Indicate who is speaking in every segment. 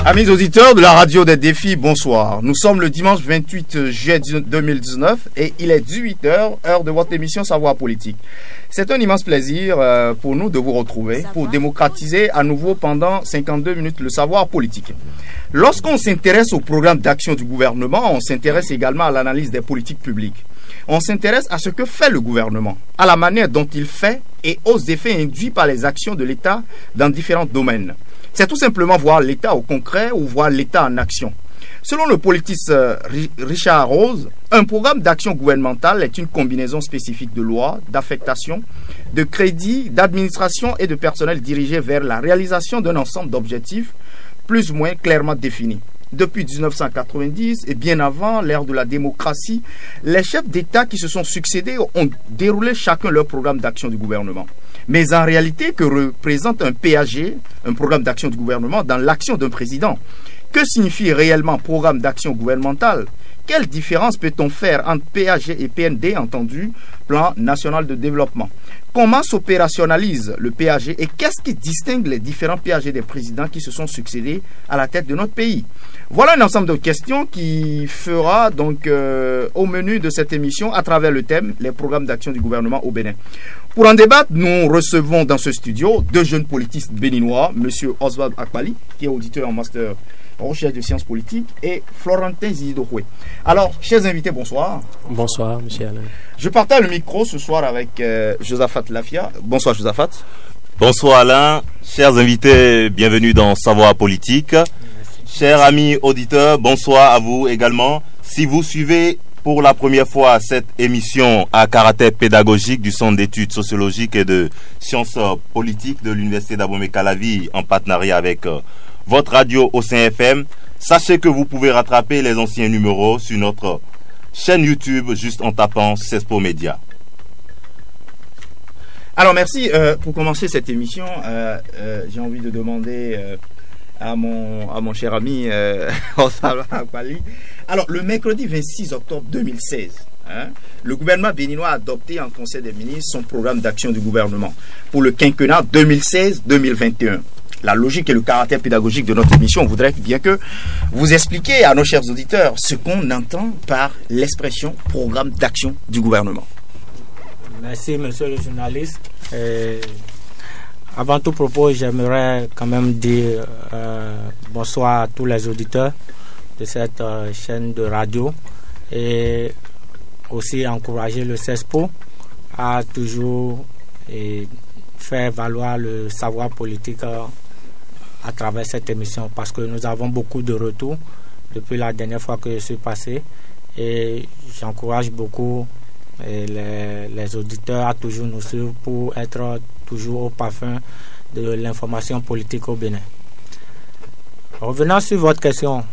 Speaker 1: Amis auditeurs de la radio des défis, bonsoir. Nous sommes le dimanche 28 juillet 2019 et il est 18h, heure de votre émission Savoir Politique. C'est un immense plaisir pour nous de vous retrouver pour démocratiser à nouveau pendant 52 minutes le savoir politique. Lorsqu'on s'intéresse au programme d'action du gouvernement, on s'intéresse également à l'analyse des politiques publiques. On s'intéresse à ce que fait le gouvernement, à la manière dont il fait et aux effets induits par les actions de l'État dans différents domaines. C'est tout simplement voir l'État au concret ou voir l'État en action. Selon le politiste Richard Rose, un programme d'action gouvernementale est une combinaison spécifique de lois, d'affectations, de crédits, d'administration et de personnel dirigés vers la réalisation d'un ensemble d'objectifs plus ou moins clairement définis. Depuis 1990 et bien avant l'ère de la démocratie, les chefs d'État qui se sont succédés ont déroulé chacun leur programme d'action du gouvernement. Mais en réalité, que représente un PAG, un programme d'action du gouvernement, dans l'action d'un président? Que signifie réellement programme d'action gouvernemental? Quelle différence peut-on faire entre PAG et PND, entendu, Plan National de Développement? Comment s'opérationnalise le PAG et qu'est-ce qui distingue les différents PAG des présidents qui se sont succédés à la tête de notre pays? Voilà un ensemble de questions qui fera donc au menu de cette émission à travers le thème les programmes d'action du gouvernement au Bénin. Pour en débattre, nous recevons dans ce studio deux jeunes politistes béninois, M. Oswald Akpali, qui est auditeur en master en recherche de sciences politiques, et Florentin Zidokwe. Alors, chers invités, bonsoir.
Speaker 2: Bonsoir, M. Alain.
Speaker 1: Je partage le micro ce soir avec Josaphat Lafia. Bonsoir, Josaphat.
Speaker 3: Bonsoir, Alain. Chers invités, bienvenue dans Savoir Politique. Merci. Chers amis auditeurs, bonsoir à vous également. Si vous suivez pour la première fois cette émission à caractère pédagogique du Centre d'études sociologiques et de sciences politiques de l'Université d'Abomey-Calavi en partenariat avec votre radio Océan FM, sachez que vous pouvez rattraper les anciens numéros sur notre chaîne YouTube juste en tapant CESPO Média.
Speaker 1: Alors merci. Pour commencer cette émission, j'ai envie de demander à mon cher ami Oswald Akpali. Alors le mercredi 26 octobre 2016, le gouvernement béninois a adopté en Conseil des ministres son programme d'action du gouvernement pour le quinquennat 2016-2021. La logique et le caractère pédagogique de notre émission voudrait bien que vous expliquiez à nos chers auditeurs ce qu'on entend par l'expression programme d'action du gouvernement.
Speaker 2: Merci, monsieur le journaliste. Avant tout propos, j'aimerais quand même dire bonsoir à tous les auditeurs de cette chaîne de radio et aussi encourager le CESPO à toujours faire valoir le savoir politique à travers cette émission, parce que nous avons beaucoup de retours depuis la dernière fois que je suis passé, et j'encourage beaucoup les auditeurs à toujours nous suivre pour être toujours au parfum de l'information politique au Bénin. Revenant sur votre question,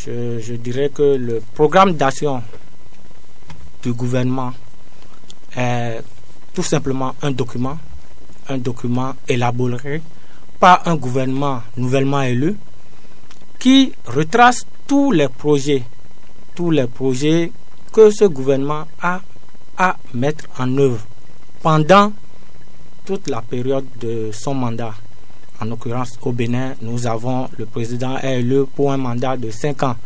Speaker 2: je dirais que le programme d'action du gouvernement est tout simplement un document élaboré par un gouvernement nouvellement élu qui retrace tous les projets que ce gouvernement a à mettre en œuvre pendant toute la période de son mandat. En l'occurrence, au Bénin, le président est élu pour un mandat de 5 ans.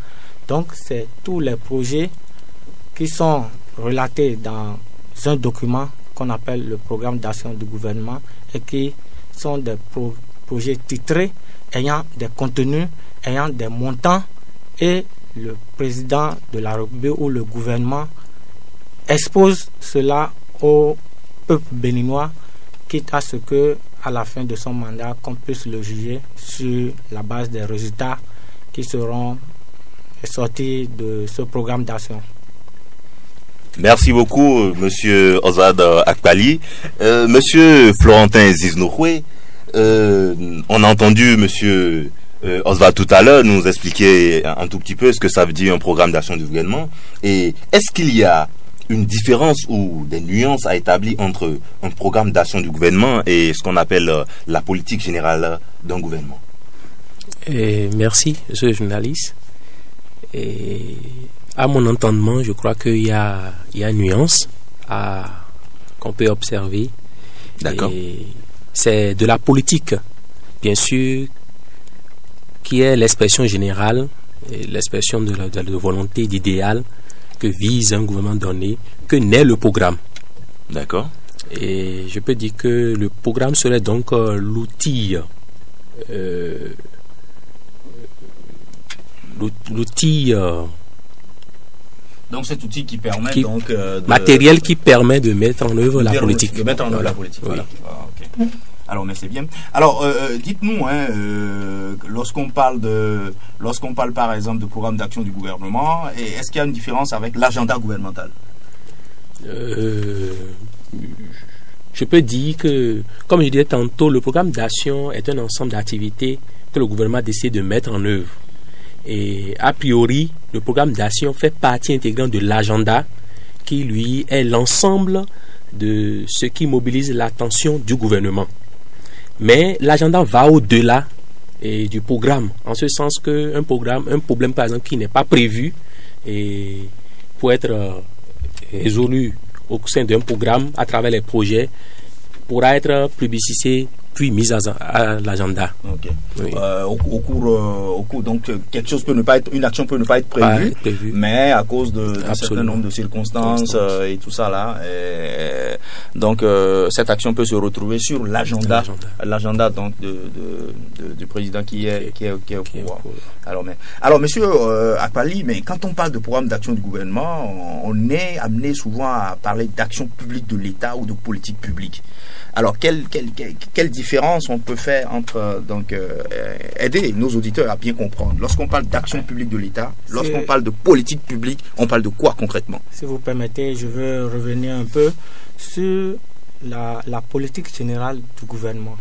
Speaker 2: Donc, c'est tous les projets qui sont relatés dans un document qu'on appelle le programme d'action du gouvernement et qui sont des projets titrés, ayant des contenus, ayant des montants, et le président de la République ou le gouvernement expose cela au peuple béninois, quitte à ce que, à la fin de son mandat, qu'on puisse le juger sur la base des résultats qui seront sortis de ce programme d'action.
Speaker 3: Merci beaucoup, monsieur Oswald Akpali. Monsieur Florentin Zidokwe, on a entendu monsieur Oswald tout à l'heure nous expliquer un tout petit peu ce que ça veut dire un programme d'action du gouvernement. Et est-ce qu'il y a une différence ou des nuances à établir entre un programme d'action du gouvernement et ce qu'on appelle la politique générale d'un gouvernement?
Speaker 2: Merci, monsieur le journaliste. À mon entendement, je crois qu'il y a une nuance qu'on peut observer.
Speaker 1: D'accord.
Speaker 2: C'est de la politique. Bien sûr,
Speaker 4: qui est l'expression générale, l'expression de volonté, d'idéal que vise un gouvernement donné, que naît le programme.
Speaker 3: D'accord.
Speaker 4: Et je peux dire que le programme serait donc l'outil
Speaker 1: donc cet outil qui permet
Speaker 4: matériel qui permet de mettre en œuvre la politique.
Speaker 1: De mettre en œuvre la politique.
Speaker 4: Oui.
Speaker 1: Voilà. Ah, okay. Alors, mais c'est bien. Alors, dites-nous, lorsqu'on parle par exemple de programme d'action du gouvernement, est-ce qu'il y a une différence avec l'agenda gouvernemental?
Speaker 4: Je peux dire que, comme je disais tantôt, le programme d'action est un ensemble d'activités que le gouvernement décide de mettre en œuvre. Et a priori, le programme d'action fait partie intégrante de l'agenda qui, lui, est l'ensemble de ce qui mobilise l'attention du gouvernement. Mais l'agenda va au-delà du programme, en ce sens qu'un problème par exemple qui n'est pas prévu et pour être résolu au sein d'un programme à travers les projets pourra être plébiscité puis mis à l'agenda.
Speaker 1: Okay. Oui. Au cours, donc quelque chose peut ne pas être, une action peut ne pas être prévue, mais à cause d'un certain nombre de circonstances et tout ça là, donc cette action peut se retrouver sur l'agenda donc du président qui est au pouvoir. Alors monsieur Akpali, mais quand on parle de programme d'action du gouvernement, on est amené souvent à parler d'action publique de l'État ou de politique publique. Alors quelle différence on peut faire entre aider nos auditeurs à bien comprendre lorsqu'on parle d'action publique de l'État, lorsqu'on parle de politique publique, on parle de quoi concrètement?
Speaker 2: Si vous permettez, je veux revenir un peu sur la politique générale du gouvernement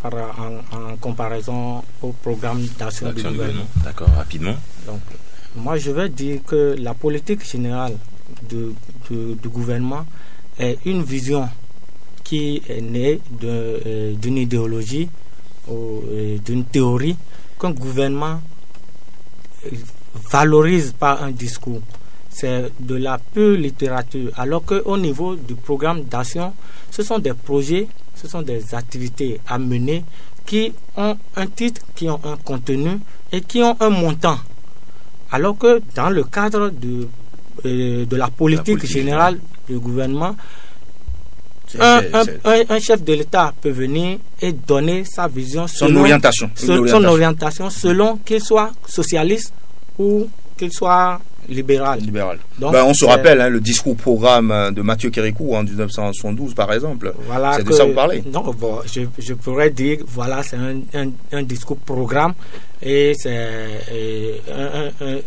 Speaker 2: en comparaison au programme d'action du gouvernement.
Speaker 3: D'accord, rapidement.
Speaker 2: Donc, moi je veux dire que la politique générale du gouvernement est une vision qui est née d'une idéologie ou d'une théorie qu'un gouvernement valorise par un discours. C'est de la pure littérature. Alors qu'au niveau du programme d'action, ce sont des projets, ce sont des activités à mener qui ont un titre, qui ont un contenu et qui ont un montant. Alors que dans le cadre de la politique générale du gouvernement, un chef de l'État peut venir et donner sa vision,
Speaker 1: son orientation
Speaker 2: selon qu'il soit socialiste ou qu'il soit libéral.
Speaker 1: Donc, on se rappelle le discours programme de Mathieu Kérékou en 1972 par exemple.
Speaker 2: Voilà,
Speaker 1: c'est de ça que vous parlez.
Speaker 2: Non, je pourrais dire voilà, c'est un discours programme et c'est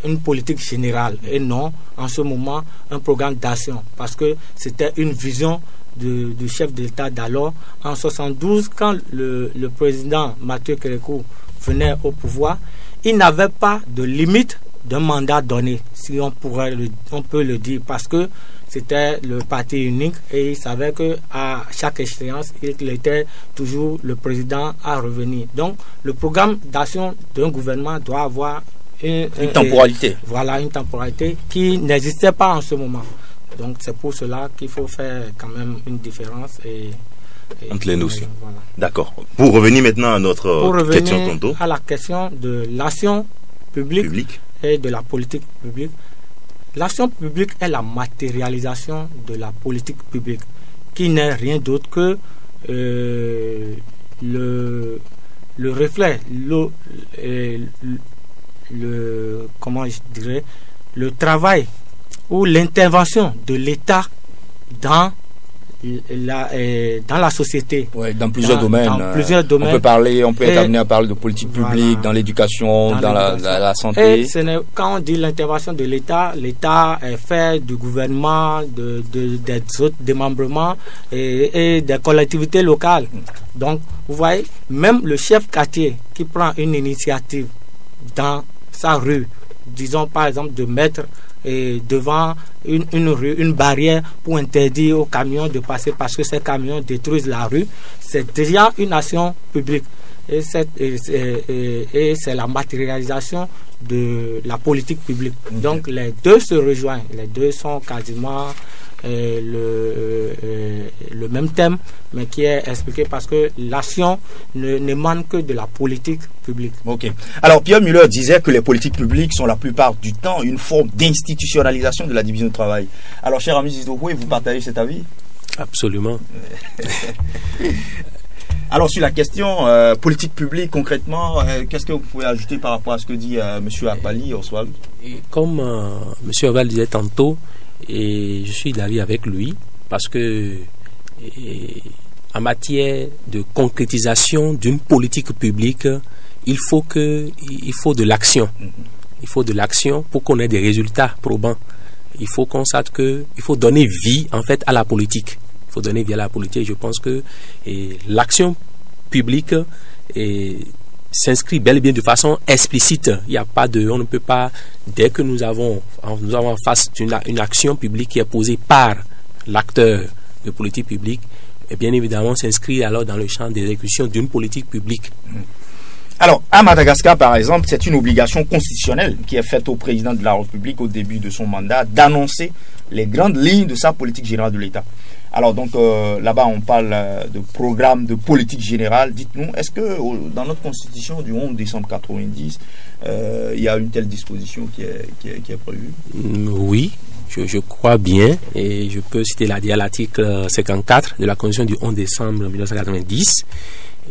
Speaker 2: une politique générale et non en ce moment un programme d'action, parce que c'était une vision du chef de l'État d'alors. En 72, quand le président Mathieu Kérékou venait au pouvoir, il n'avait pas de limite d'un mandat donné, si on peut le dire, parce que c'était le parti unique et il savait que à chaque échéance, il était toujours le président à revenir. Donc, le programme d'action d'un gouvernement doit avoir une
Speaker 1: temporalité.
Speaker 2: Voilà, une temporalité qui n'existait pas en ce moment. Donc c'est pour cela qu'il faut faire quand même une différence
Speaker 3: entre les notions. Voilà. D'accord. Pour revenir maintenant à notre question tantôt.
Speaker 2: À la question de l'action publique et de la politique publique. L'action publique est la matérialisation de la politique publique, qui n'est rien d'autre que le reflet, comment je dirais, le travail ou l'intervention de l'État dans la société.
Speaker 1: Ouais, dans plusieurs domaines. On peut être amené à parler de politique publique, dans l'éducation, dans la santé.
Speaker 2: Et quand on dit l'intervention de l'État, l'État est fait du gouvernement, des autres démembrements et des collectivités locales. Donc, vous voyez, même le chef quartier qui prend une initiative dans sa rue, disons par exemple de mettre devant une rue, une barrière pour interdire aux camions de passer parce que ces camions détruisent la rue, c'est déjà une action publique. Et c'est la matérialisation de la politique publique. Donc les deux se rejoignent, les deux sont quasiment le même thème, mais qui est expliqué parce que l'action n'émane que de la politique publique.
Speaker 1: Ok. Alors, Pierre Müller disait que les politiques publiques sont la plupart du temps une forme d'institutionnalisation de la division du travail. Alors, cher ami Zizouhoué, vous partagez cet avis?
Speaker 4: Absolument.
Speaker 1: Alors, sur la question politique publique, concrètement, qu'est-ce que vous pouvez ajouter par rapport à ce que dit M. Akpali, Oswald?
Speaker 4: Comme M. Oval disait tantôt, et je suis d'avis avec lui, parce que en matière de concrétisation d'une politique publique, il faut de l'action. Il faut de l'action pour qu'on ait des résultats probants. Il faut qu'on sache qu'il faut donner vie en fait à la politique. Il faut donner vie à la politique. Je pense que l'action publique s'inscrit bel et bien de façon explicite. Il n'y a pas de, on ne peut pas, dès que nous avons en face une action publique qui est posée par l'acteur de politique publique, et bien évidemment s'inscrit alors dans le champ d'exécution d'une politique publique.
Speaker 1: Alors, à Madagascar, par exemple, c'est une obligation constitutionnelle qui est faite au président de la République au début de son mandat d'annoncer les grandes lignes de sa politique générale de l'État. Alors, donc, là-bas, on parle de programme de politique générale. Dites-nous, est-ce que dans notre constitution du 11 décembre 90, il y a une telle disposition qui est prévue?
Speaker 4: Oui, je crois bien, et je peux citer l'article 54 de la constitution du 11 décembre 1990,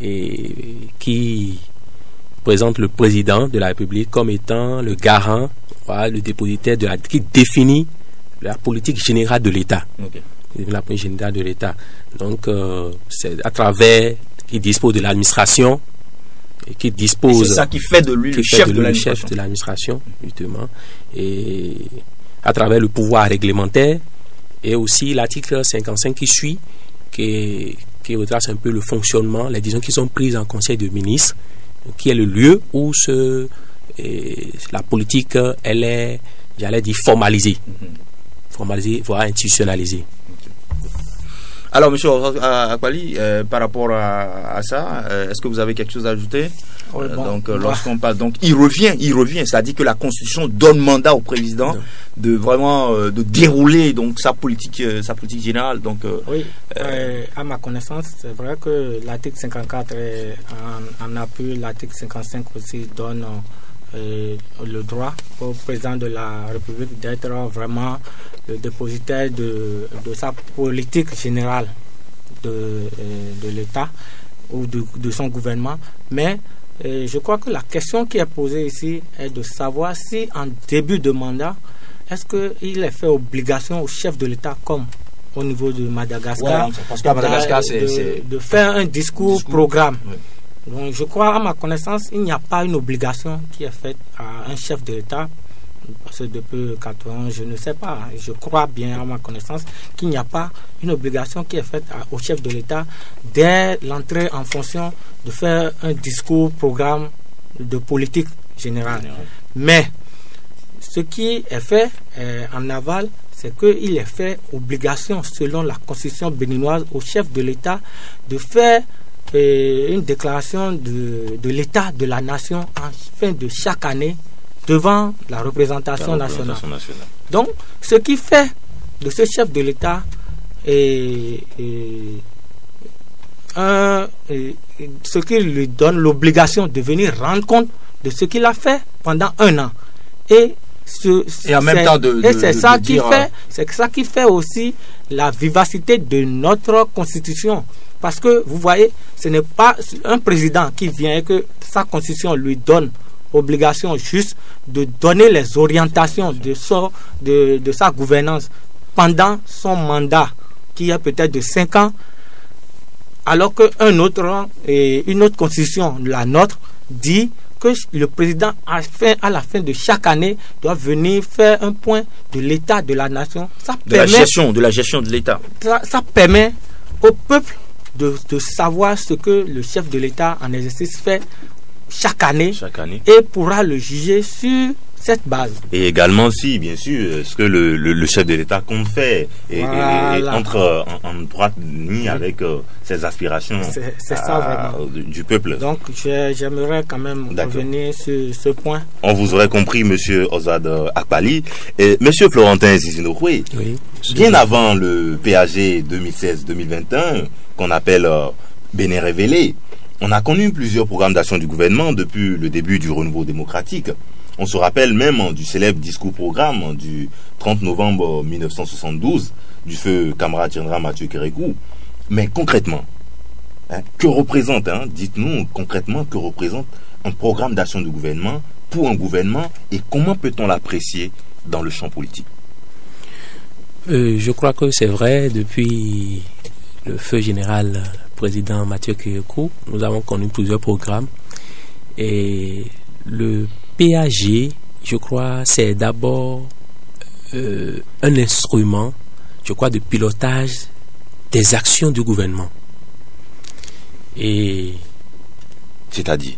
Speaker 4: et qui présente le président de la République comme étant le garant, le dépositaire qui définit la politique générale de l'État.
Speaker 1: Okay.
Speaker 4: La politique générale de l'État. Donc, c'est à travers qui dispose de l'administration et qui dispose.
Speaker 1: Et c'est ça qui fait de lui le chef de
Speaker 4: l'administration, justement. Et à travers le pouvoir réglementaire et aussi l'article 55 qui suit, qui retrace un peu le fonctionnement, les décisions qui sont prises en Conseil de ministres, qui est le lieu où la politique, elle est, j'allais dire, formalisée, voire institutionnalisée.
Speaker 1: Alors, M. Akpali, par rapport à ça, est-ce que vous avez quelque chose à ajouter?
Speaker 2: Oui, bon,
Speaker 1: donc, lorsqu'on parle, donc, il revient, c'est-à-dire que la Constitution donne mandat au président de vraiment de dérouler donc sa politique générale. Donc,
Speaker 2: oui, à ma connaissance, c'est vrai que l'article 54 en appui, l'article 55 aussi donne le droit au président de la République d'être vraiment le dépositaire de sa politique générale de l'État ou de son gouvernement. Mais je crois que la question qui est posée ici est de savoir si en début de mandat, est-ce qu'il est fait obligation au chef de l'État comme au niveau de Madagascar,
Speaker 1: parce qu'à Madagascar,
Speaker 2: de faire un discours programme.
Speaker 1: Oui.
Speaker 2: Donc, je crois, à ma connaissance, il n'y a pas une obligation qui est faite à un chef de l'État. Parce que depuis 80, je ne sais pas. Je crois bien, à ma connaissance, qu'il n'y a pas une obligation qui est faite au chef de l'État dès l'entrée en fonction de faire un discours, programme de politique générale. Mais ce qui est fait en aval, c'est qu'il est fait obligation, selon la constitution béninoise, au chef de l'État de faire une déclaration de l'État de la nation en fin de chaque année devant la représentation nationale. Donc, ce qui fait de ce chef de l'État ce qui lui donne l'obligation de venir rendre compte de ce qu'il a fait pendant un an. Et
Speaker 1: en même temps
Speaker 2: c'est ça qui fait aussi la vivacité de notre constitution. Parce que vous voyez, ce n'est pas un président qui vient et que sa constitution lui donne obligation juste de donner les orientations de sa gouvernance pendant son mandat, qui est peut-être de 5 ans, alors qu'une autre constitution, la nôtre, dit que le président, à la fin de chaque année, doit venir faire un point de l'état de la nation.
Speaker 1: De la gestion de l'État.
Speaker 2: Ça permet au peuple de savoir ce que le chef de l'État en exercice fait chaque année. Et pourra le juger sur cette base.
Speaker 3: Et également si, bien sûr, ce que le chef de l'État compte faire et entre en droite ligne avec ses aspirations
Speaker 2: c'est ça, vraiment.
Speaker 3: Du peuple.
Speaker 2: Donc j'aimerais quand même revenir sur ce point.
Speaker 3: On vous aurait compris, Monsieur Ozad Akpali. Et Monsieur Florentin Zizinokwe, bien avant le PAG 2016-2021, qu'on appelle Bénin révélé, on a connu plusieurs programmes d'action du gouvernement depuis le début du renouveau démocratique. On se rappelle même du célèbre discours-programme du 30 novembre 1972 du feu camarade Tiendra Mathieu Kérékou. Mais concrètement, que représente, dites-nous concrètement, que représente un programme d'action du gouvernement pour un gouvernement et comment peut-on l'apprécier dans le champ politique?
Speaker 4: Je crois que c'est vrai, depuis le feu général président Mathieu Kérékou, nous avons connu plusieurs programmes et le PAG, je crois, c'est d'abord un instrument, je crois, de pilotage des actions du gouvernement. Et
Speaker 3: c'est-à-dire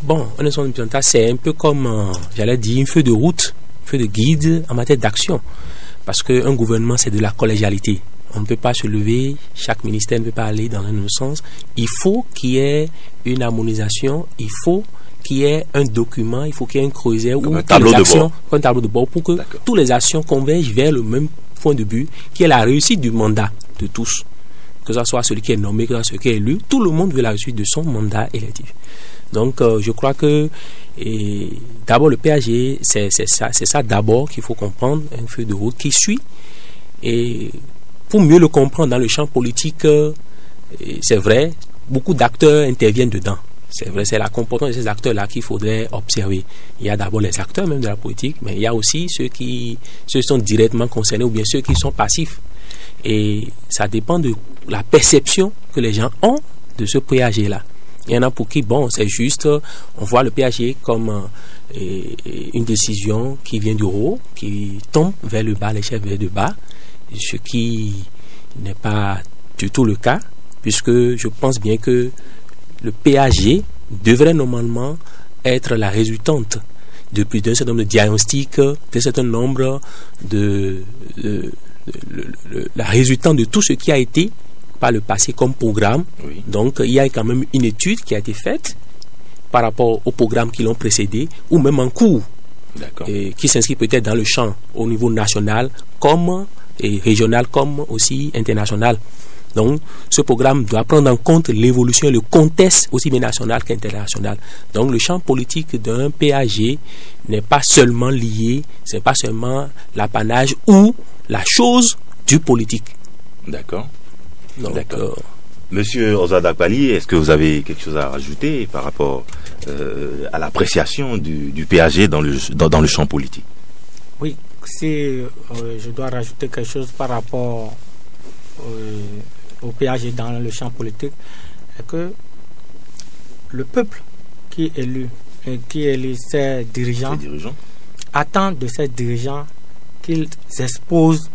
Speaker 4: bon, un instrument de pilotage, c'est un peu comme, j'allais dire, un feu de route, un feu de guide en matière d'action. Parce qu'un gouvernement, c'est de la collégialité. On ne peut pas se lever, chaque ministère ne peut pas aller dans un autre sens. Il faut qu'il y ait une harmonisation, il faut qu'il y ait un document, il faut qu'il y ait un creuset ou un tableau de bord pour que toutes les actions convergent vers le même point de but, qui est la réussite du mandat de tous. Que ce soit celui qui est nommé, que ce soit celui qui est élu, tout le monde veut la réussite de son mandat électif. Donc je crois que d'abord le PAG, c'est ça d'abord qu'il faut comprendre, un feu de route qui suit. Et pour mieux le comprendre dans le champ politique, c'est vrai, beaucoup d'acteurs interviennent dedans. C'est vrai, c'est la comportement de ces acteurs-là qu'il faudrait observer. Il y a d'abord les acteurs même de la politique, mais il y a aussi ceux qui sont directement concernés ou bien ceux qui sont passifs. Et ça dépend de la perception que les gens ont de ce PAG-là. Il y en a pour qui, bon, c'est juste, on voit le PAG comme une décision qui vient du haut, qui tombe vers le bas, les chefs vers le bas, ce qui n'est pas du tout le cas, puisque je pense bien que le PAG devrait normalement être la résultante d'un certain nombre de diagnostics, d'un certain nombre la résultante de tout ce qui a été par le passé comme programme. Oui. Donc il y a quand même une étude qui a été faite par rapport aux programmes qui l'ont précédé ou même en cours, qui s'inscrit peut-être dans le champ au niveau national comme et régional comme aussi international. Donc, ce programme doit prendre en compte l'évolution et le contexte aussi bien national qu'international. Donc, le champ politique d'un PAG n'est pas seulement lié, c'est pas seulement l'apanage ou la chose du politique.
Speaker 3: D'accord. Monsieur Ozad Akpali, est-ce que vous avez quelque chose à rajouter par rapport à l'appréciation du PAG dans le champ politique?
Speaker 2: Oui, si je dois rajouter quelque chose par rapport au PAG dans le champ politique, est que le peuple qui élit ses dirigeants attend de ces dirigeants qu'ils exposent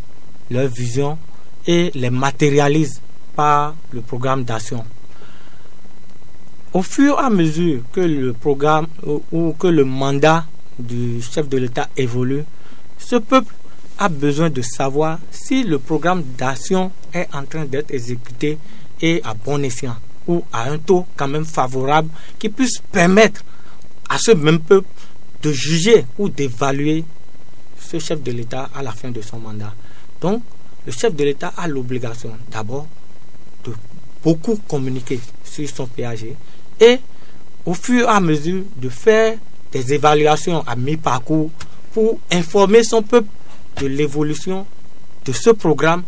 Speaker 2: leur vision et les matérialisent par le programme d'action. Au fur et à mesure que le programme ou que le mandat du chef de l'État évolue, ce peuple a besoin de savoir si le programme d'action est en train d'être exécuté et à bon escient ou à un taux quand même favorable qui puisse permettre à ce même peuple de juger ou d'évaluer ce chef de l'État à la fin de son mandat. Donc, le chef de l'État a l'obligation d'abord de beaucoup communiquer sur son PAG et au fur et à mesure de faire des évaluations à mi-parcours pour informer son peuple de l'évolution de ce programme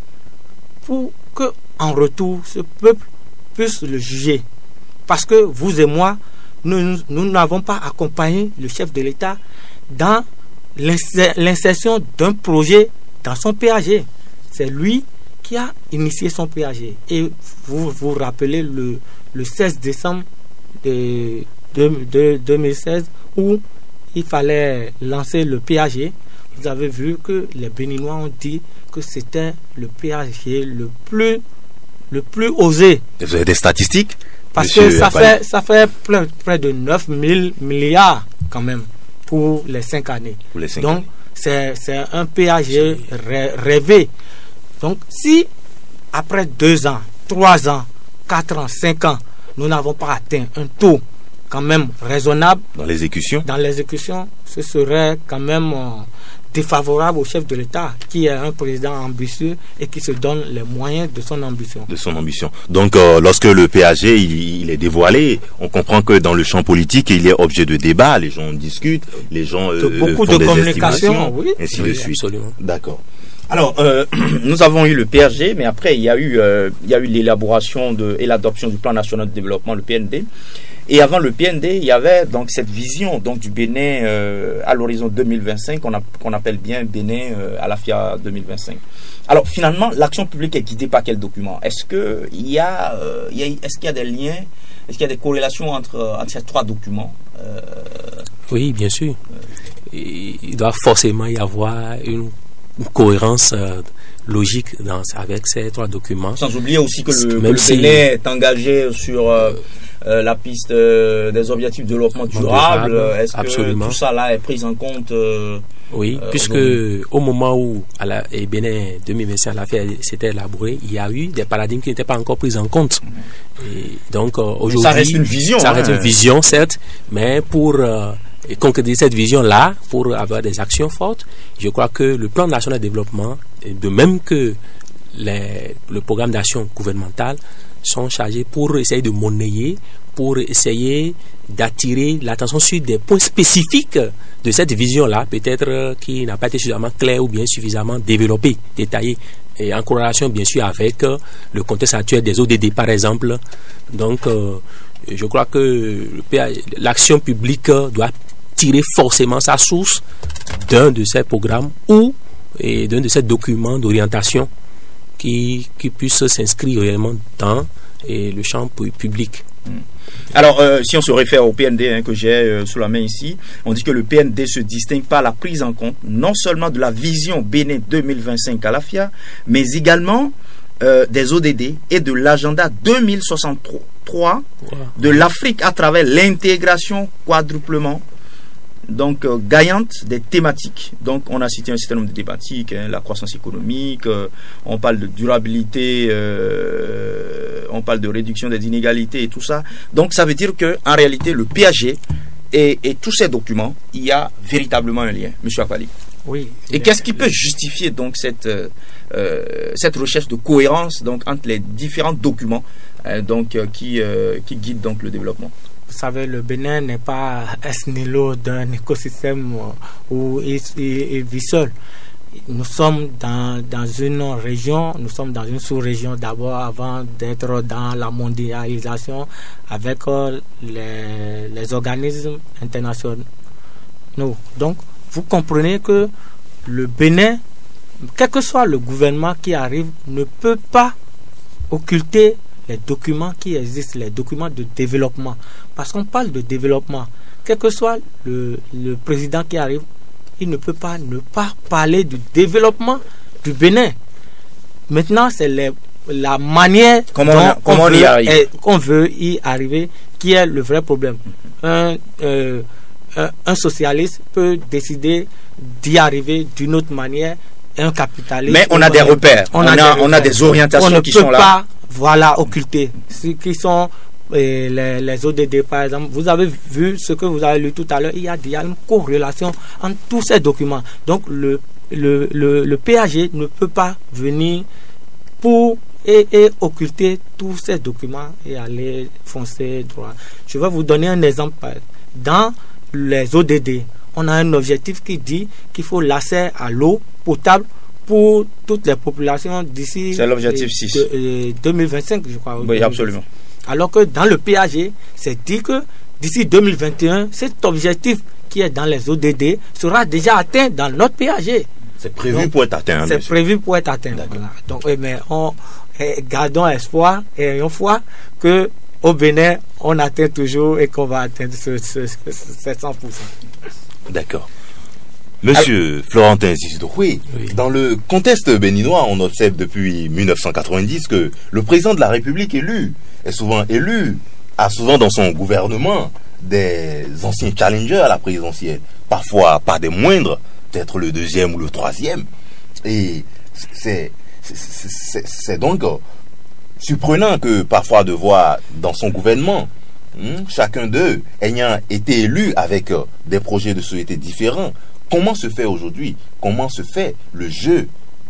Speaker 2: pour que en retour ce peuple puisse le juger. Parce que vous et moi, nous n'avons pas accompagné le chef de l'État dans l'insertion d'un projet dans son PAG. C'est lui qui a initié son PAG. Et vous vous rappelez le 16 décembre de 2016 où il fallait lancer le PAG. Vous avez vu que les Béninois ont dit que c'était le PAG le plus osé.
Speaker 3: Vous avez des statistiques?
Speaker 2: Parce
Speaker 3: Monsieur
Speaker 2: que ça fait près de 9 000 milliards quand même pour les 5 années.
Speaker 3: Pour les 5
Speaker 2: Donc,
Speaker 3: années.
Speaker 2: c'est un péage rêvé. Donc, si après 2 ans, 3 ans, 4 ans, 5 ans, nous n'avons pas atteint un taux quand même raisonnable
Speaker 3: Dans l'exécution,
Speaker 2: ce serait quand même défavorable au chef de l'État, qui est un président ambitieux et qui se donne les moyens de son ambition.
Speaker 3: Donc, lorsque le PAG il est dévoilé, on comprend que dans le champ politique, il est objet de débat, les gens discutent, les gens
Speaker 2: beaucoup
Speaker 3: font
Speaker 2: de
Speaker 3: des
Speaker 2: communication, oui.
Speaker 3: ainsi de suite.
Speaker 4: Absolument.
Speaker 3: D'accord.
Speaker 1: Alors, nous avons eu le PRG, mais après, il y a eu l'élaboration et l'adoption du plan national de développement, le PND. Et avant le PND, il y avait donc cette vision donc du Bénin à l'horizon 2025, qu'on appelle bien Bénin à la FIA 2025. Alors, finalement, l'action publique est guidée par quel document? Est-ce qu'il y a des liens, est-ce qu'il y a des corrélations entre ces 3 documents?
Speaker 4: Oui, bien sûr. Il doit forcément y avoir une cohérence logique avec ces 3 documents.
Speaker 1: Sans oublier aussi que le Bénin est engagé sur la piste des objectifs de développement durable. Est-ce
Speaker 4: absolument.
Speaker 1: Que tout ça là est pris en compte?
Speaker 4: Oui, puisque au moment où Bénin 2025 s'était élaboré, il y a eu des paradigmes qui n'étaient pas encore pris en compte. Et donc aujourd'hui,
Speaker 1: ça reste une vision.
Speaker 4: Ça reste une vision, certes, mais pour concrétiser cette vision-là, pour avoir des actions fortes, je crois que le plan national de développement, de même que le programme d'action gouvernemental, sont chargés pour essayer de monnayer, pour essayer d'attirer l'attention sur des points spécifiques de cette vision-là, peut-être qui n'a pas été suffisamment clair ou bien suffisamment développé, détaillé, et en corrélation bien sûr avec le contexte actuel des ODD par exemple. Donc, je crois que l'action publique doit tirer forcément sa source d'un de ces programmes ou d'un de ces documents d'orientation qui puisse s'inscrire réellement dans le champ public.
Speaker 1: Alors, si on se réfère au PND que j'ai sous la main ici, on dit que le PND se distingue par la prise en compte non seulement de la vision Bénin 2025 à la FIA, mais également des ODD et de l'agenda 2063 de l'Afrique à travers l'intégration quadruplement donc gagnante des thématiques. Donc on a cité un certain nombre de thématiques, la croissance économique, on parle de durabilité, on parle de réduction des inégalités et tout ça. Donc ça veut dire que en réalité le PAG et tous ces documents, il y a véritablement un lien, Monsieur Akbali.
Speaker 2: Oui.
Speaker 1: Et qu'est-ce qui peut justifier donc cette recherche de cohérence donc entre les différents documents qui guident donc le développement?
Speaker 2: Vous savez, le Bénin n'est pas ex nihilo d'un écosystème où il vit seul. Nous sommes dans une région, nous sommes dans une sous-région d'abord avant d'être dans la mondialisation avec les organismes internationaux. Donc, vous comprenez que le Bénin, quel que soit le gouvernement qui arrive, ne peut pas occulter les documents qui existent, les documents de développement. Parce qu'on parle de développement. Quel que soit le président qui arrive, il ne peut pas ne pas parler du développement du Bénin. Maintenant, c'est la manière qu'on veut y arriver qui est le vrai problème. Un socialiste peut décider d'y arriver d'une autre manière, un capitaliste.
Speaker 1: Mais on a des repères, on a des orientations qui sont là.
Speaker 2: Voilà, occultés. Ceux qui sont les ODD, par exemple. Vous avez vu ce que vous avez lu tout à l'heure. Il y a une corrélation entre tous ces documents. Donc, le PAG ne peut pas venir pour occulter tous ces documents et aller foncer droit. Je vais vous donner un exemple. Dans les ODD, on a un objectif qui dit qu'il faut l'accès à l'eau potable pour toutes les populations d'ici 2025, je crois.
Speaker 1: Oui, absolument.
Speaker 2: Alors que dans le PAG, c'est dit que d'ici 2021, cet objectif qui est dans les ODD sera déjà atteint dans notre PAG.
Speaker 3: C'est prévu pour être atteint.
Speaker 2: C'est prévu pour être atteint. Voilà. Donc, mais gardons espoir et ayons foi que au Bénin, on atteint toujours et qu'on va atteindre ce 100%.
Speaker 3: D'accord. Monsieur Florentin Zizidou, oui, dans le contexte béninois, on observe depuis 1990 que le président de la République est souvent élu a souvent dans son gouvernement des anciens challengers à la présidentielle, parfois pas des moindres, peut-être le deuxième ou le troisième. Et c'est donc surprenant que parfois de voir dans son gouvernement, chacun d'eux ayant été élu avec des projets de société différents. Comment se fait aujourd'hui, comment se fait le jeu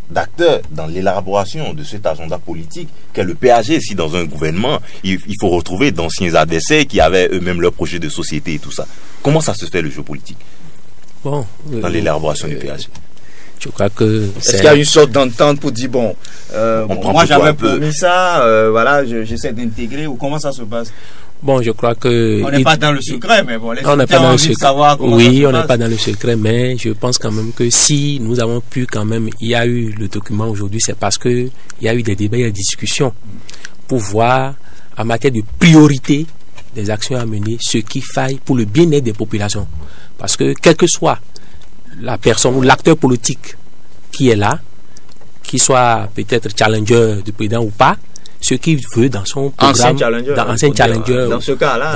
Speaker 3: d'acteurs dans l'élaboration de cet agenda politique qu'est le PAG? Si dans un gouvernement, il faut retrouver d'anciens adversaires qui avaient eux-mêmes leurs projets de société et tout ça. Comment ça se fait le jeu politique dans l'élaboration du PAG?
Speaker 4: Je crois que
Speaker 1: est-ce qu'il y a une sorte d'entente pour dire bon, moi j'avais promis ça, voilà, j'essaie d'intégrer, ou comment ça se passe?
Speaker 4: Bon, je crois que...
Speaker 1: On n'est pas dans le secret, mais bon,
Speaker 4: on n'est pas dans le secret.
Speaker 1: Savoir comment
Speaker 4: oui, on n'est pas dans le secret, mais je pense quand même que si nous avons pu quand même, il y a eu le document aujourd'hui, c'est parce que il y a eu des débats et des discussions pour voir en matière de priorité des actions à mener, ce qui faille pour le bien-être des populations. Parce que quelle que soit la personne ou l'acteur politique qui est là, qui soit peut-être challenger du président ou pas, ce qu'il veut dans son programme, ancien challenger,
Speaker 1: dans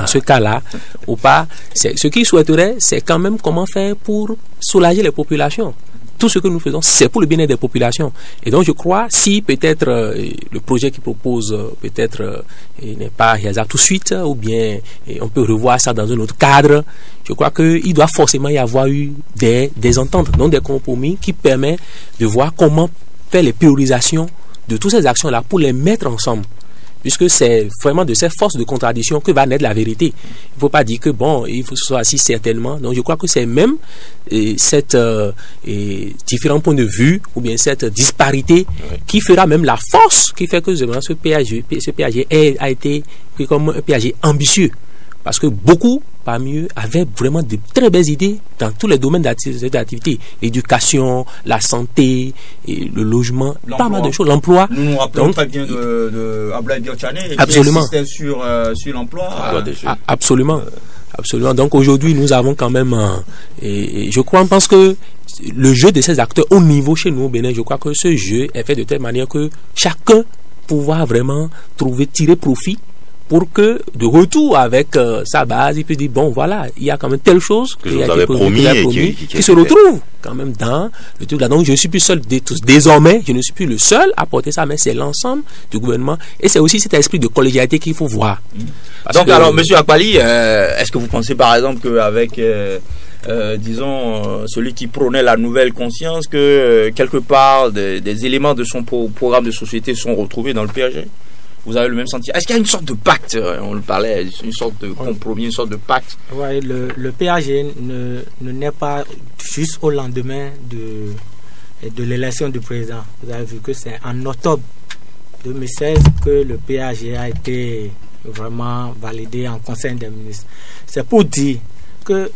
Speaker 1: ce
Speaker 4: cas-là, ou pas, ce qu'il souhaiterait, c'est quand même comment faire pour soulager les populations. Tout ce que nous faisons, c'est pour le bien-être des populations. Et donc, je crois, si peut-être le projet qu'il propose, peut-être n'est pas réalisable tout de suite, ou bien on peut revoir ça dans un autre cadre, je crois qu'il doit forcément y avoir eu des ententes, donc des compromis qui permettent de voir comment faire les priorisations de toutes ces actions-là pour les mettre ensemble. Puisque c'est vraiment de ces forces de contradiction que va naître la vérité. Il ne faut pas dire que bon, il faut que ce soit assis certainement. Donc je crois que c'est même cette différents points de vue ou bien cette disparité qui fera même la force qui fait que ce PAG a été pris comme un PAG ambitieux. Parce que beaucoup parmi eux avaient vraiment de très belles idées dans tous les domaines d'activité. L'éducation, la santé, et le logement, pas mal de choses. L'emploi.
Speaker 1: Nous nous rappelons très bien de Ablaye Biotchane,
Speaker 4: absolument.
Speaker 1: Qui insistait sur l'emploi.
Speaker 4: Absolument. Absolument. Donc aujourd'hui, nous avons quand même, et je pense que le jeu de ces acteurs au niveau chez nous au Bénin, je crois que ce jeu est fait de telle manière que chacun pouvoir vraiment tirer profit pour que de retour avec sa base, il peut dire bon voilà, il y a quand même telle chose
Speaker 3: que vous avez promis
Speaker 4: qui se retrouve quand même dans le truc là. Donc je ne suis plus seul désormais, je ne suis plus le seul à porter ça, mais c'est l'ensemble du gouvernement et c'est aussi cet esprit de collégialité qu'il faut voir.
Speaker 1: Donc alors Monsieur Akpali, est-ce que vous pensez par exemple qu'avec disons celui qui prônait la nouvelle conscience, que quelque part des éléments de son programme de société sont retrouvés dans le PAG? Vous avez le même sentiment? Est-ce qu'il y a une sorte de pacte? On le parlait, une sorte de compromis, une sorte de pacte.
Speaker 2: Oui, le PAG ne naît pas juste au lendemain de l'élection du président. Vous avez vu que c'est en octobre 2016 que le PAG a été vraiment validé en Conseil des ministres. C'est pour dire que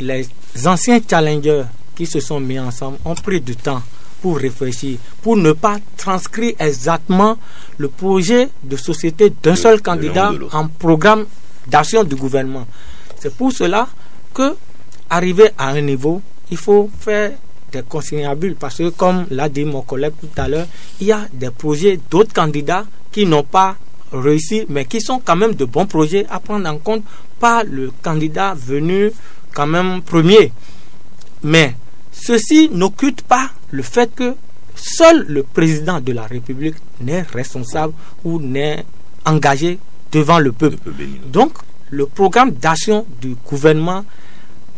Speaker 2: les anciens challengers qui se sont mis ensemble ont pris du temps pour réfléchir, pour ne pas transcrire exactement le projet de société d'un seul candidat en programme d'action du gouvernement. C'est pour cela que, arrivé à un niveau, il faut faire des consignables, parce que comme l'a dit mon collègue tout à l'heure, il y a des projets d'autres candidats qui n'ont pas réussi, mais qui sont quand même de bons projets à prendre en compte par le candidat venu quand même premier. Mais ceci n'occulte pas le fait que seul le président de la République n'est responsable ou n'est engagé devant le peuple. Donc, le programme d'action du gouvernement,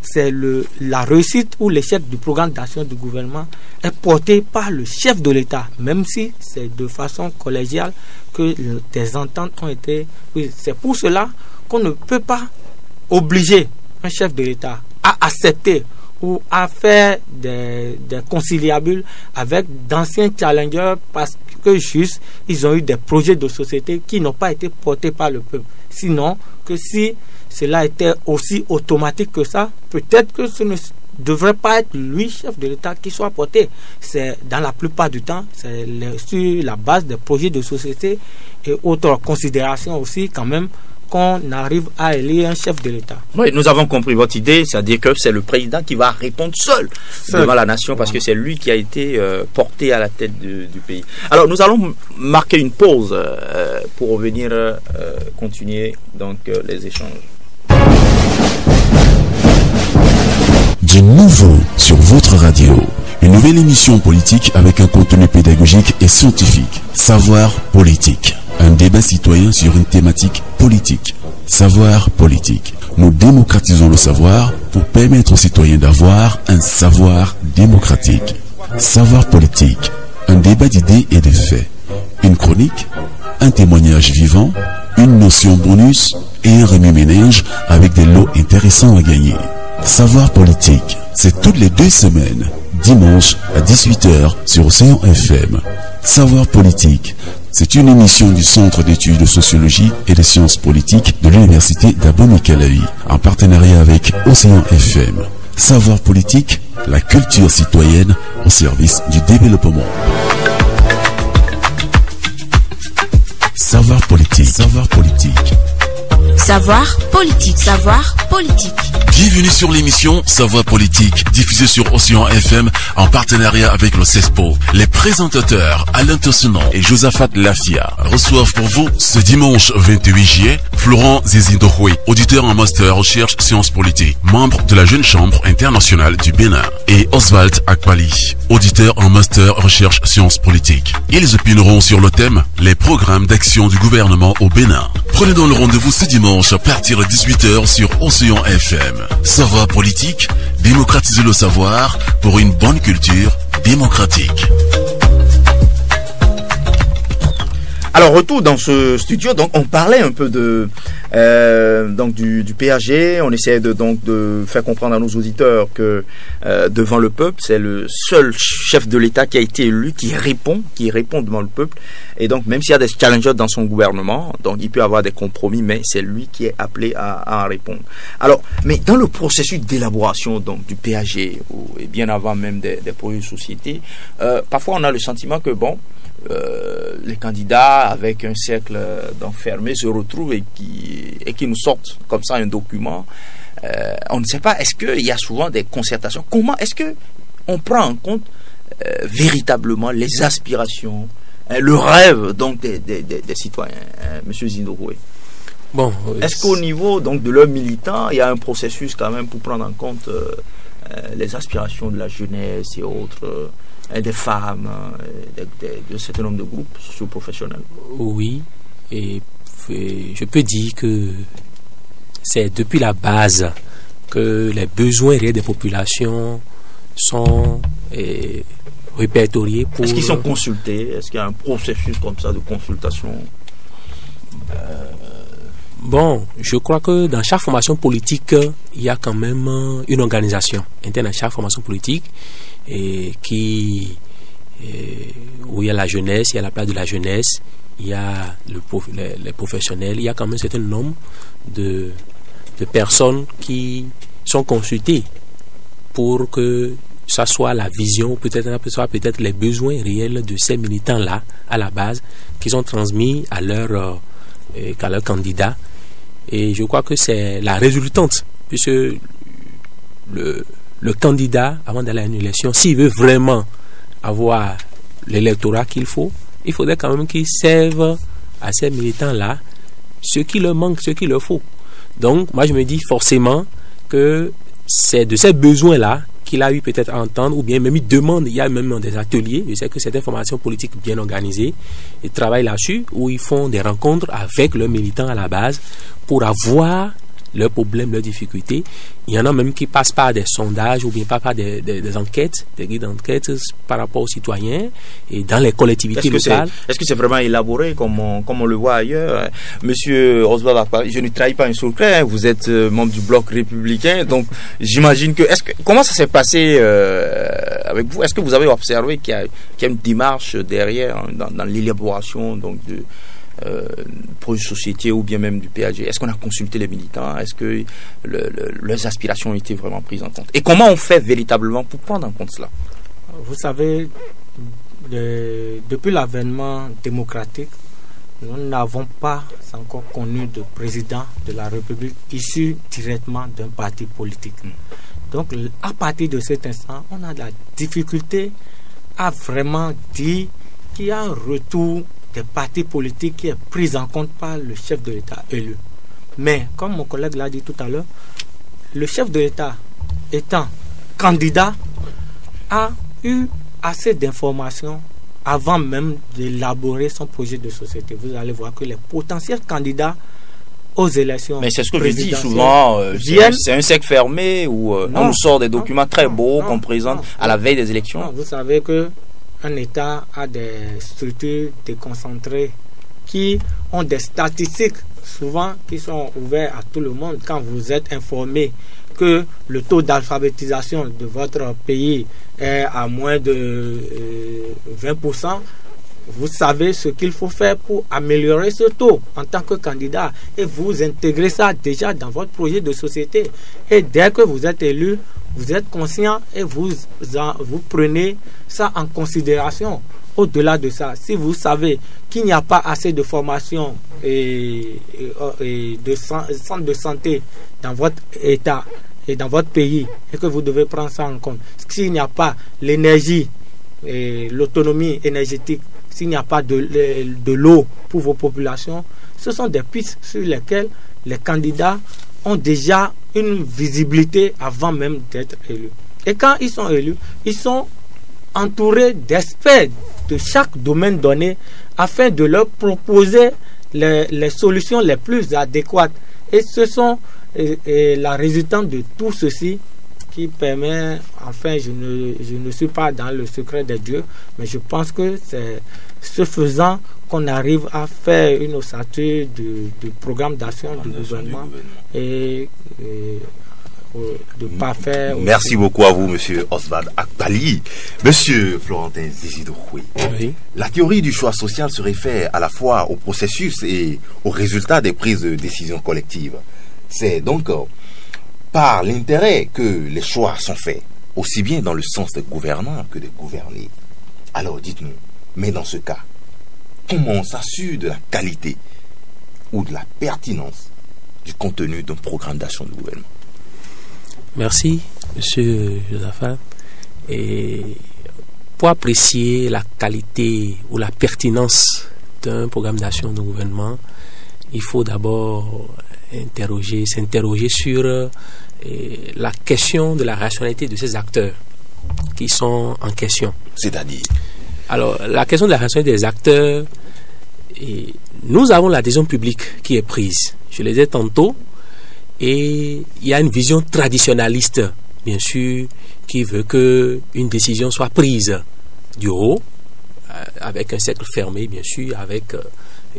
Speaker 2: c'est la réussite ou l'échec du programme d'action du gouvernement est porté par le chef de l'État, même si c'est de façon collégiale que des ententes ont été prises. C'est pour cela qu'on ne peut pas obliger un chef de l'État à accepter ou à faire des conciliabules avec d'anciens challengers parce que juste ils ont eu des projets de société qui n'ont pas été portés par le peuple. Sinon, que si cela était aussi automatique que ça, peut-être que ce ne devrait pas être lui, chef de l'État, qui soit porté. C'est dans la plupart du temps, c'est sur la base des projets de société et autres considérations aussi quand même qu'on arrive à élire un chef de l'État.
Speaker 5: Oui, nous avons compris votre idée, c'est-à-dire que c'est le président qui va répondre seul devant la nation parce que c'est lui qui a été porté à la tête du pays. Alors, nous allons marquer une pause pour revenir continuer donc les échanges.
Speaker 6: Du nouveau sur votre radio. Une nouvelle émission politique avec un contenu pédagogique et scientifique. Savoir politique. Un débat citoyen sur une thématique politique. Savoir politique. Nous démocratisons le savoir pour permettre aux citoyens d'avoir un savoir démocratique. Savoir politique. Un débat d'idées et de faits. Une chronique, un témoignage vivant, une notion bonus et un remue-ménage avec des lots intéressants à gagner. Savoir politique, c'est toutes les 2 semaines, dimanche à 18h sur Océan FM. Savoir politique, c'est une émission du Centre d'études de sociologie et de sciences politiques de l'Université d'Abomey-Calavi, en partenariat avec Océan FM. Savoir politique, la culture citoyenne au service du développement. Savoir politique, savoir politique.
Speaker 7: Savoir politique, savoir politique.
Speaker 6: Bienvenue sur l'émission Savoir politique, diffusée sur Océan FM en partenariat avec le CESPO. Les présentateurs Alain Tossenon et Josaphat Lafia reçoivent pour vous ce dimanche 28 juillet Florent Zizindouhoué, auditeur en master recherche sciences politiques, membre de la Jeune Chambre internationale du Bénin, et Oswald Akpali, auditeur en master recherche sciences politiques. Ils opineront sur le thème les programmes d'action du gouvernement au Bénin. Prenez donc le rendez-vous ce dimanche à partir de 18h sur Océan FM. Savoir politique, démocratiser le savoir pour une bonne culture démocratique.
Speaker 5: Alors, retour dans ce studio, donc on parlait un peu de donc du PAG. On essayait de faire comprendre à nos auditeurs que devant le peuple, c'est le seul chef de l'État qui a été élu, qui répond devant le peuple. Et donc, même s'il y a des challengers dans son gouvernement, donc il peut y avoir des compromis, mais c'est lui qui est appelé à en répondre. Alors, mais dans le processus d'élaboration donc du PAG, et bien avant même des projets de société, parfois on a le sentiment que les candidats avec un cercle d'enfermés se retrouvent et qui nous sortent comme ça un document. On ne sait pas, est-ce qu'il y a souvent des concertations? Comment est-ce que on prend en compte véritablement les aspirations, le rêve donc des citoyens, Monsieur Zindouhoué?
Speaker 4: Bon,
Speaker 5: est-ce qu'au niveau donc de leurs militants, il y a un processus quand même pour prendre en compte les aspirations de la jeunesse et autres, des femmes, de certain nombre de groupes socio-professionnels?
Speaker 4: Oui, et je peux dire que c'est depuis la base que les besoins réels des populations sont répertoriés.
Speaker 5: Est-ce qu'ils sont consultés? Est-ce qu'il y a un processus comme ça de consultation?
Speaker 4: Bon, je crois que dans chaque formation politique, il y a quand même une organisation interne à chaque formation politique où il y a la jeunesse, il y a la place de la jeunesse, il y a les professionnels, il y a quand même un certain nombre de personnes qui sont consultées pour que ça soit la vision, peut-être les besoins réels de ces militants-là à la base, qui sont transmis à leur candidat. Et je crois que c'est la résultante, puisque le candidat, avant d'aller à une élection, s'il veut vraiment avoir l'électorat qu'il faut, il faudrait quand même qu'il serve à ces militants-là ce qui leur manque, ce qu'il leur faut. Donc, moi, je me dis forcément que c'est de ces besoins-là qu'il a eu peut-être à entendre, ou bien même il demande, il y a même des ateliers, je sais que certaines formations politiques bien organisées, ils travaillent là-dessus, où ils font des rencontres avec leurs militants à la base, pour avoir leurs problèmes, leurs difficultés. Il y en a même qui passent par des sondages, ou bien par des enquêtes, des guides d'enquête par rapport aux citoyens, et dans les collectivités locales.
Speaker 5: Est-ce que c'est vraiment élaboré comme on le voit ailleurs? Monsieur Oswald Akpali, je ne trahis pas un secret, vous êtes membre du bloc républicain, donc j'imagine que... Comment ça s'est passé avec vous? Est-ce que vous avez observé qu'il y a une démarche derrière dans l'élaboration donc de projet de société ou bien même du PAG? Est-ce qu'on a consulté les militants? Est-ce que leurs aspirations ont été vraiment prises en compte? Et comment on fait véritablement pour prendre en compte cela?
Speaker 2: Vous savez, depuis l'avènement démocratique, nous n'avons pas encore connu de président de la République issu directement d'un parti politique. Donc, à partir de cet instant, on a la difficulté à vraiment dire qu'il y a un retour des partis politiques qui est pris en compte par le chef de l'État élu. Mais, comme mon collègue l'a dit tout à l'heure, le chef de l'État étant candidat a eu assez d'informations avant même d'élaborer son projet de société. Vous allez voir que les potentiels candidats aux élections.
Speaker 5: Mais c'est ce que je dis souvent, c'est un cercle fermé où on nous sort des documents très beaux qu'on présente à la veille des élections.
Speaker 2: Non, vous savez que un État a des structures déconcentrées qui ont des statistiques souvent qui sont ouvertes à tout le monde. Quand vous êtes informé que le taux d'alphabétisation de votre pays est à moins de 20%, vous savez ce qu'il faut faire pour améliorer ce taux en tant que candidat et vous intégrez ça déjà dans votre projet de société. Et dès que vous êtes élu, vous êtes conscient et vous prenez ça en considération. Au-delà de ça, si vous savez qu'il n'y a pas assez de formation et de centres de santé dans votre État et dans votre pays et que vous devez prendre ça en compte, s'il n'y a pas l'énergie et l'autonomie énergétique, s'il n'y a pas de l'eau pour vos populations, ce sont des pistes sur lesquelles les candidats ont déjà une visibilité avant même d'être élus. Et quand ils sont élus, ils sont entourés d'experts de chaque domaine donné afin de leur proposer les solutions les plus adéquates. Et ce sont la résultante de tout ceci qui permet, enfin, je ne suis pas dans le secret des dieux, mais je pense que c'est ce faisant qu'on arrive à faire une ossature du programme d'action du gouvernement et de pas faire...
Speaker 3: Merci beaucoup à vous, monsieur Oswald Akpali. Monsieur Florentin Zizidoué, oui. La théorie du choix social se réfère à la fois au processus et aux résultats des prises de décision collectives. C'est donc par l'intérêt que les choix sont faits, aussi bien dans le sens des gouvernants que des gouvernés. Alors dites-nous, mais dans ce cas, comment on s'assure de la qualité ou de la pertinence du contenu d'un programme d'action du gouvernement?
Speaker 4: Merci, monsieur Josaphat. Et pour apprécier la qualité ou la pertinence d'un programme d'action du gouvernement, il faut d'abord s'interroger sur la question de la rationalité de ces acteurs qui sont en question.
Speaker 3: C'est-à-dire?
Speaker 4: Alors, la question de la rationalité des acteurs, nous avons l'adhésion publique qui est prise. Je le disais tantôt, et il y a une vision traditionnaliste, bien sûr, qui veut qu'une décision soit prise du haut, avec un cercle fermé, bien sûr, avec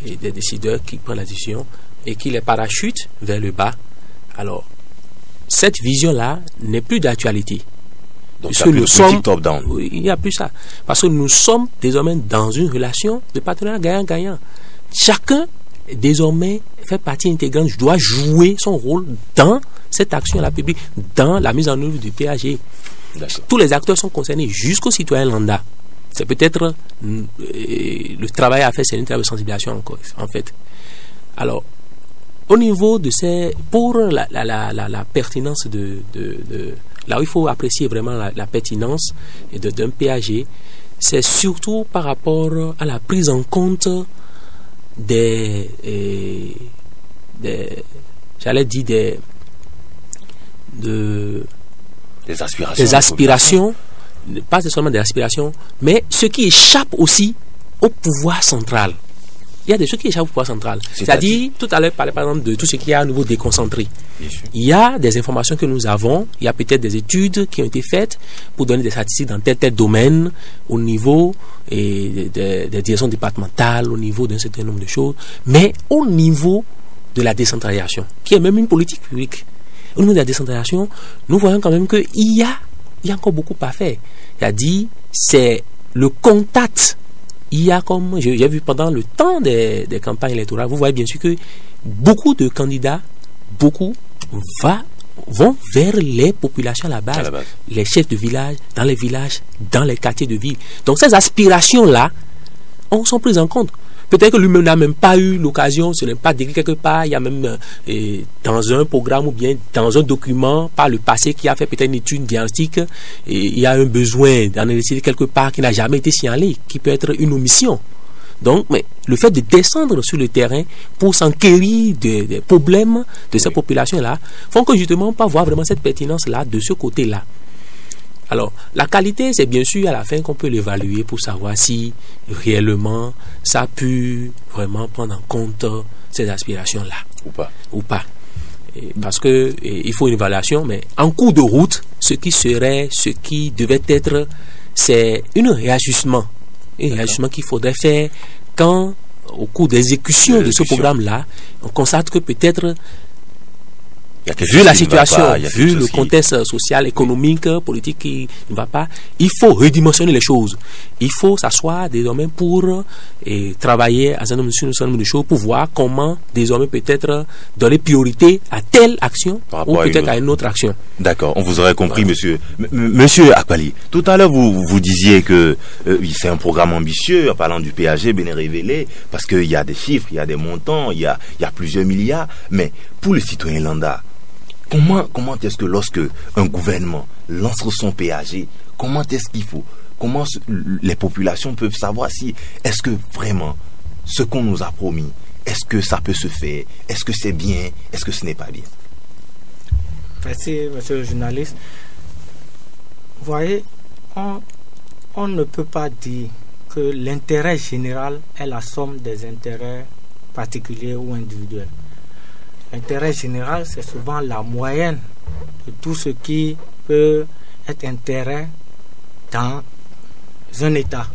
Speaker 4: des décideurs qui prennent la décision et qui les parachutent vers le bas. Alors, cette vision-là n'est plus d'actualité.
Speaker 3: Donc, il
Speaker 4: n'y a plus ça. Parce que nous sommes désormais dans une relation de partenariat gagnant-gagnant. Chacun, désormais, fait partie intégrante, doit jouer son rôle dans cette action à la publique, dans la mise en œuvre du PAG. Tous les acteurs sont concernés, jusqu'aux citoyens lambda. C'est peut-être le travail à faire, c'est une travail de sensibilisation encore, en fait. Alors, au niveau de pour la pertinence là où il faut apprécier vraiment la pertinence d'un PAG, c'est surtout par rapport à la prise en compte des aspirations, pas seulement des aspirations, mais ce qui échappe aussi au pouvoir central. Il y a des choses qui échappent au pouvoir central. C'est-à-dire, tout à l'heure, par exemple, de tout ce qui est à nouveau déconcentré. Il y a des informations que nous avons, il y a peut-être des études qui ont été faites pour donner des statistiques dans tel domaine, au niveau des directions départementales, au niveau d'un certain nombre de choses, mais au niveau de la décentralisation, qui est même une politique publique. Au niveau de la décentralisation, nous voyons quand même qu'il y a encore beaucoup à faire. C'est-à-dire, c'est le contact. Il y a, comme j'ai vu pendant le temps des campagnes électorales, vous voyez bien sûr que beaucoup de candidats, vont vers les populations à la base, les chefs de village, dans les villages, dans les quartiers de ville. Donc ces aspirations-là sont prises en compte. Peut-être que lui-même n'a même pas eu l'occasion, ce n'est pas décrit quelque part, il y a même dans un programme ou bien dans un document par le passé qui a fait peut-être une étude diagnostique, et il y a un besoin d'analyser quelque part qui n'a jamais été signalé, qui peut être une omission. Donc, mais le fait de descendre sur le terrain pour s'enquérir des problèmes de ces populations-là font que justement on peut voir vraiment cette pertinence-là de ce côté-là. Alors, la qualité, c'est bien sûr à la fin qu'on peut l'évaluer pour savoir si réellement ça a pu vraiment prendre en compte ces aspirations-là. Ou pas. Parce que il faut une évaluation, mais en cours de route, ce qui devait être, c'est un réajustement qu'il faudrait faire quand, au cours d'exécution de ce programme-là, on constate que peut-être, vu la situation, vu le contexte social, économique, politique qui ne va pas, il faut redimensionner les choses. Il faut s'asseoir désormais pour travailler à un certain nombre de choses pour voir comment désormais peut-être donner priorité à telle action ou peut-être à une autre action.
Speaker 3: D'accord, on vous aurait compris, monsieur. Monsieur Akpali, tout à l'heure vous disiez que c'est un programme ambitieux en parlant du PAG bien révélé, parce qu'il y a des chiffres, il y a des montants, il y a plusieurs milliards, mais pour le citoyen lambda, comment est-ce que lorsque un gouvernement lance son PAG, comment est-ce qu'il faut, comment les populations peuvent savoir si est-ce que vraiment ce qu'on nous a promis, est-ce que ça peut se faire, est-ce que c'est bien, est-ce que ce n'est pas bien?
Speaker 2: Merci, monsieur le journaliste. Vous voyez, on ne peut pas dire que l'intérêt général est la somme des intérêts particuliers ou individuels. L'intérêt général, c'est souvent la moyenne de tout ce qui peut être intérêt dans un État.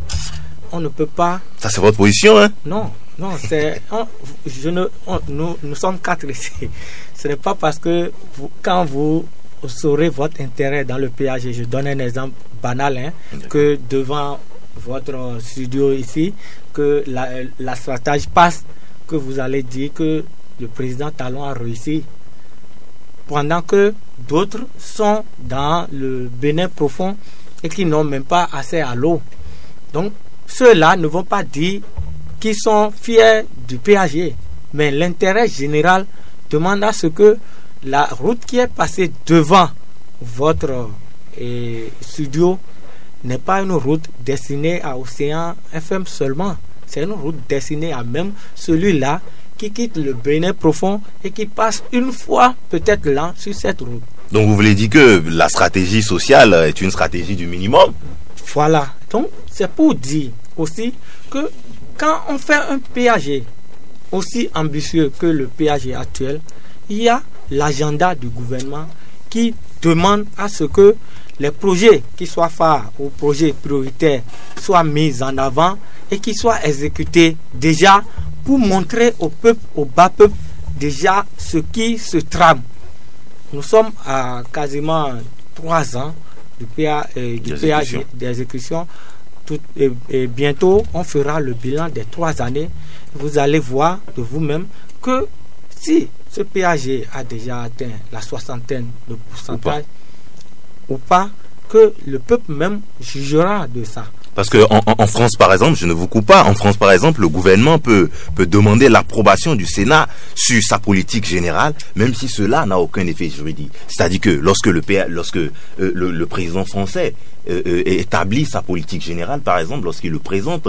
Speaker 2: On ne peut pas...
Speaker 3: Ça, c'est votre position, hein?
Speaker 2: Non, c'est... nous sommes 4 ici. Ce n'est pas parce que quand vous saurez votre intérêt dans le PAG, je donne un exemple banal, que devant votre studio ici, que la stratégie passe, que vous allez dire que le président Talon a réussi, pendant que d'autres sont dans le Bénin profond et qui n'ont même pas accès à l'eau. Donc, ceux-là ne vont pas dire qu'ils sont fiers du PAG, mais l'intérêt général demande à ce que la route qui est passée devant votre studio n'est pas une route destinée à Océan FM seulement. C'est une route destinée à même celui-là qui quitte le Bénin profond et qui passe une fois peut-être là sur cette route.
Speaker 3: Donc vous voulez dire que la stratégie sociale est une stratégie du minimum?
Speaker 2: Voilà. Donc c'est pour dire aussi que quand on fait un PAG aussi ambitieux que le PAG actuel, il y a l'agenda du gouvernement qui demande à ce que les projets qui soient phares ou projets prioritaires soient mis en avant et qui soient exécutés déjà pour montrer au peuple, au bas peuple, déjà ce qui se trame. Nous sommes à quasiment 3 ans du PAG d'exécution. Et bientôt, on fera le bilan des 3 années. Vous allez voir de vous-même que si ce PAG a déjà atteint la 60aine de pourcentage ou pas, que le peuple même jugera de ça.
Speaker 3: Parce que en France, par exemple, je ne vous coupe pas, en France, par exemple, le gouvernement peut demander l'approbation du Sénat sur sa politique générale, même si cela n'a aucun effet juridique. C'est-à-dire que lorsque le président français établit sa politique générale, par exemple, lorsqu'il le présente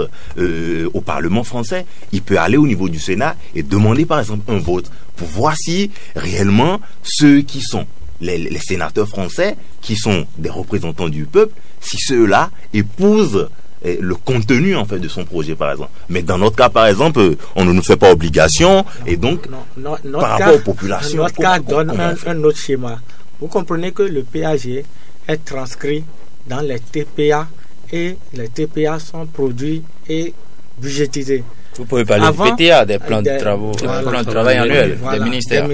Speaker 3: au Parlement français, il peut aller au niveau du Sénat et demander, par exemple, un vote pour voir si réellement ceux qui sont les sénateurs français, qui sont des représentants du peuple, si ceux-là épousent le contenu en fait de son projet, par exemple. Mais dans notre cas, par exemple, on ne nous fait pas obligation, et donc par rapport aux populations,
Speaker 2: notre cas donne un autre schéma. Vous comprenez que le PAG est transcrit dans les TPA et les TPA sont produits et budgétisés.
Speaker 8: Vous pouvez parler de PTA, des plans de travaux, plans de travail annuels des ministères.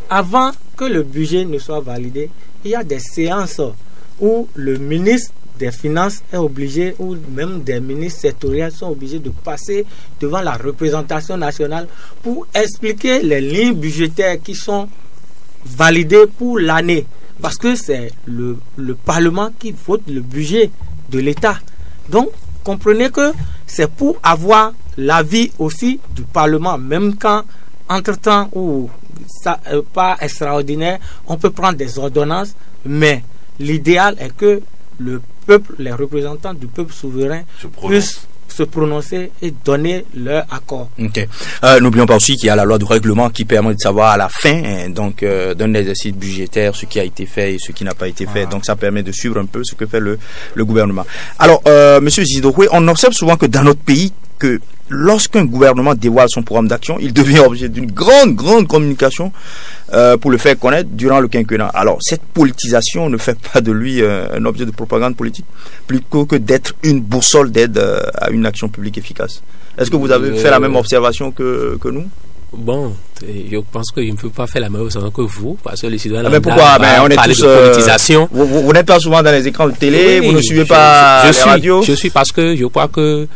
Speaker 2: Avant que le budget ne soit validé, il y a des séances où le ministre des Finances est obligé, ou même des ministres sectoriels sont obligés de passer devant la représentation nationale pour expliquer les lignes budgétaires qui sont validées pour l'année. Parce que c'est le Parlement qui vote le budget de l'État. Donc, comprenez que c'est pour avoir l'avis aussi du Parlement, même quand, entre-temps, ou ça pas extraordinaire, on peut prendre des ordonnances, mais l'idéal est que le peuple, les représentants du peuple souverain puissent se prononcer et donner leur accord.
Speaker 5: Okay. N'oublions pas aussi qu'il y a la loi de règlement qui permet de savoir à la fin d'un exercice budgétaire ce qui a été fait et ce qui n'a pas été fait. Donc ça permet de suivre un peu ce que fait le gouvernement. Alors, Monsieur Zidokwe, on observe souvent que dans notre pays, que lorsqu'un gouvernement dévoile son programme d'action, il devient objet d'une grande communication pour le faire connaître durant le quinquennat. Alors, cette politisation ne fait pas de lui un objet de propagande politique, plutôt que d'être une boussole d'aide à une action publique efficace. Est-ce que vous avez fait la même observation que nous?
Speaker 4: Bon, je pense que je ne peux pas faire la même observation que vous, parce que les citoyens
Speaker 5: pourquoi on est tous
Speaker 4: de politisation.
Speaker 5: Vous n'êtes pas souvent dans les écrans de télé, vous ne suivez pas les radios.
Speaker 4: Je suis parce que je crois que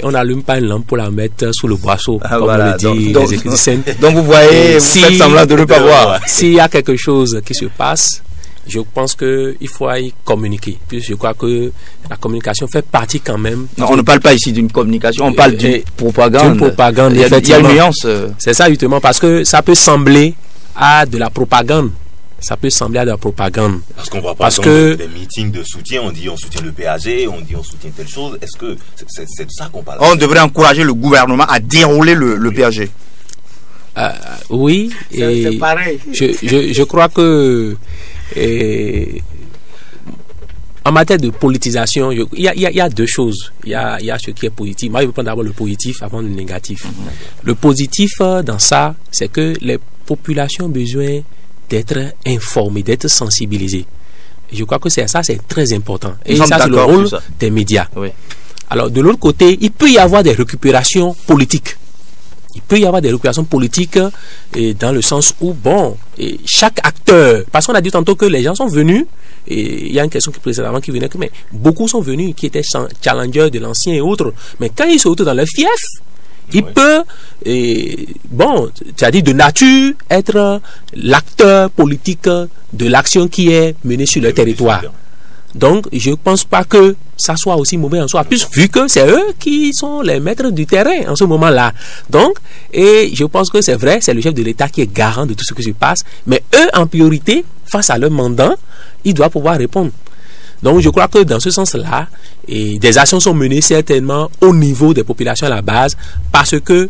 Speaker 4: on n'allume pas une lampe pour la mettre sous le boisseau, comme le dit les écrits.
Speaker 5: Donc vous voyez, vous faites semblant de ne pas voir.
Speaker 4: S'il y a quelque chose qui se passe, je pense qu'il faut y communiquer. Puis je crois que la communication fait partie quand même.
Speaker 5: Non, on ne parle pas ici d'une communication, on parle d'une propagande.
Speaker 4: D'une propagande,
Speaker 5: il y a une nuance.
Speaker 4: C'est ça justement, parce que ça peut sembler à de la propagande. Ça peut sembler à de la propagande.
Speaker 3: Parce qu'on voit pas des meetings de soutien, on dit on soutient le PAG, on dit on soutient telle chose. Est-ce que c'est de ça qu'on parle?
Speaker 5: On devrait encourager le gouvernement à dérouler le PAG.
Speaker 4: Oui,
Speaker 2: c'est pareil.
Speaker 4: Je crois que en matière de politisation, il y a deux choses. Il y a ce qui est positif. Moi, je vais prendre d'abord le positif avant le négatif. Le positif dans ça, c'est que les populations ont besoin d'être informées, d'être sensibilisées. Je crois que c'est très important. Et ça, c'est le rôle des médias. Oui. Alors, de l'autre côté, il peut y avoir des récupérations politiques. Il peut y avoir des récupérations politiques dans le sens où, chaque acteur, parce qu'on a dit tantôt que les gens sont venus, et il y a une question qui précédemment qui venait, mais beaucoup sont venus qui étaient challengers de l'ancien et autres, mais quand ils se retrouvent dans leur fief, il peut, tu as dit de nature, être l'acteur politique de l'action qui est menée sur le territoire. Donc, je ne pense pas que ça soit aussi mauvais en soi, plus vu que c'est eux qui sont les maîtres du terrain en ce moment-là. Donc, et je pense que c'est vrai, c'est le chef de l'État qui est garant de tout ce qui se passe, mais eux, en priorité, face à leur mandat, ils doivent pouvoir répondre. Donc, je crois que dans ce sens-là, des actions sont menées certainement au niveau des populations à la base, parce que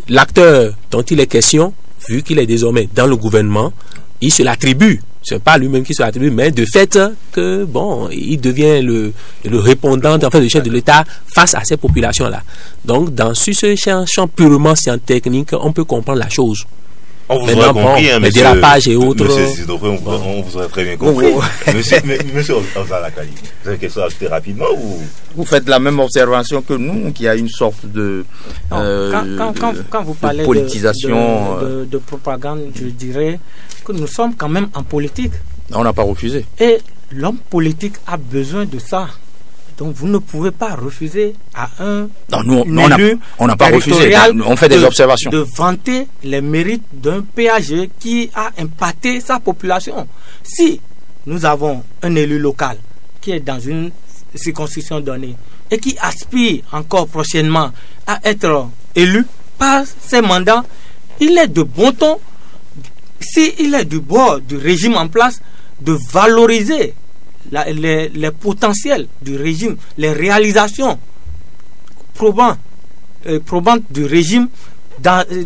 Speaker 4: l'acteur dont il est question, vu qu'il est désormais dans le gouvernement, il se l'attribue. Ce n'est pas lui-même qui se l'attribue, mais de fait que, il devient le répondant, en fait, le chef de l'État face à ces populations-là. Donc, dans ce champ purement scientifique, on peut comprendre la chose.
Speaker 3: On vous aurait compris,
Speaker 4: les dérapages et autres.
Speaker 3: Monsieur Zidokwe, on vous aurait très bien compris. Monsieur Ozalakali, vous avez quelque chose à ajouter rapidement ou...
Speaker 5: Vous faites la même observation que nous, qu'il y a une sorte de
Speaker 2: quand vous parlez de politisation, de propagande, je dirais que nous sommes quand même en politique.
Speaker 5: On n'a pas refusé.
Speaker 2: Et l'homme politique a besoin de ça. Donc vous ne pouvez pas refuser à un élu
Speaker 5: on n'a pas refusé, on fait des observations.
Speaker 2: De vanter les mérites d'un PAG qui a impacté sa population. Si nous avons un élu local qui est dans une circonscription donnée et qui aspire encore prochainement à être élu par ses mandats, il est de bon ton, s'il est du bord du régime en place, de valoriser les potentiels du régime, les réalisations probantes du régime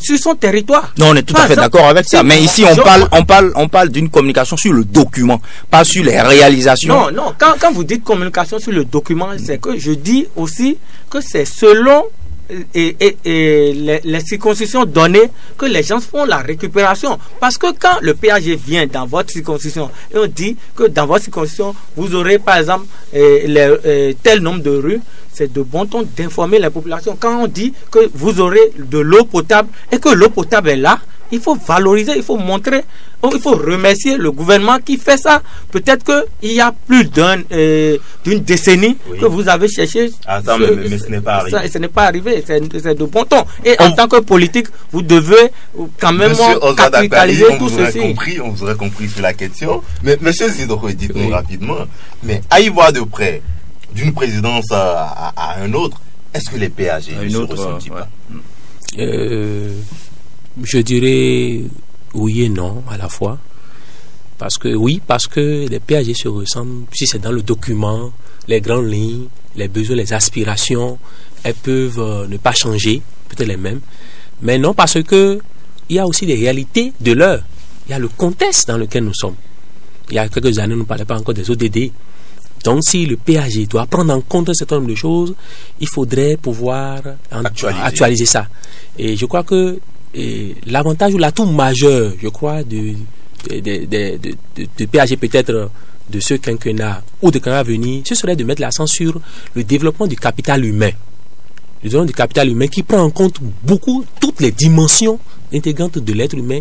Speaker 2: sur son territoire.
Speaker 5: Non, on est tout à fait d'accord avec ça. Mais ici, on parle d'une communication sur le document, pas sur les réalisations.
Speaker 2: Non. Quand vous dites communication sur le document, c'est que je dis aussi que c'est selon les circonscriptions données que les gens font la récupération. Parce que quand le PAG vient dans votre circonscription et on dit que dans votre circonscription vous aurez par exemple tel nombre de rues, c'est de bon ton d'informer la population. Quand on dit que vous aurez de l'eau potable et que l'eau potable est là, il faut valoriser, il faut montrer, il faut remercier le gouvernement qui fait ça. Peut-être qu'il y a plus d'une décennie que vous avez cherché.
Speaker 3: Mais ce n'est pas arrivé.
Speaker 2: Ce n'est pas arrivé, c'est de bon ton. Et en tant que politique, vous devez quand même capitaliser tout ceci.
Speaker 3: On vous aurait compris sur la question. Mais monsieur Zidokwe, dites-nous rapidement, mais à y voir de près, d'une présidence à un autre, est-ce que les péages ne se ressentent pas?
Speaker 4: Je dirais oui et non à la fois. Parce que les PAG se ressemblent, si c'est dans le document, les grandes lignes, les besoins, les aspirations, elles peuvent ne pas changer, peut-être les mêmes. Mais non, parce que il y a aussi des réalités de l'heure. Il y a le contexte dans lequel nous sommes. Il y a quelques années, nous ne parlait pas encore des ODD. Donc, si le PAG doit prendre en compte un certain nombre de choses, il faudrait pouvoir actualiser ça. Et je crois que l'avantage ou l'atout majeur, je crois, de PAG peut-être de ce quinquennat ou de quinquennat à venir, ce serait de mettre l'accent sur le développement du capital humain. Le développement du capital humain qui prend en compte beaucoup toutes les dimensions intégrantes de l'être humain,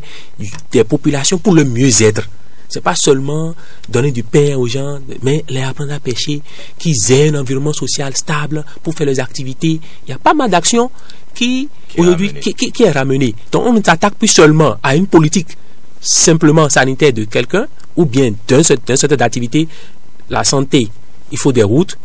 Speaker 4: des populations pour le mieux-être. C'est pas seulement donner du pain aux gens, mais les apprendre à pêcher, qu'ils aient un environnement social stable pour faire leurs activités. Il y a pas mal d'actions qui aujourd'hui est ramenée. Donc on ne s'attaque plus seulement à une politique simplement sanitaire de quelqu'un ou bien d'un certain activité. La santé, il faut des routes,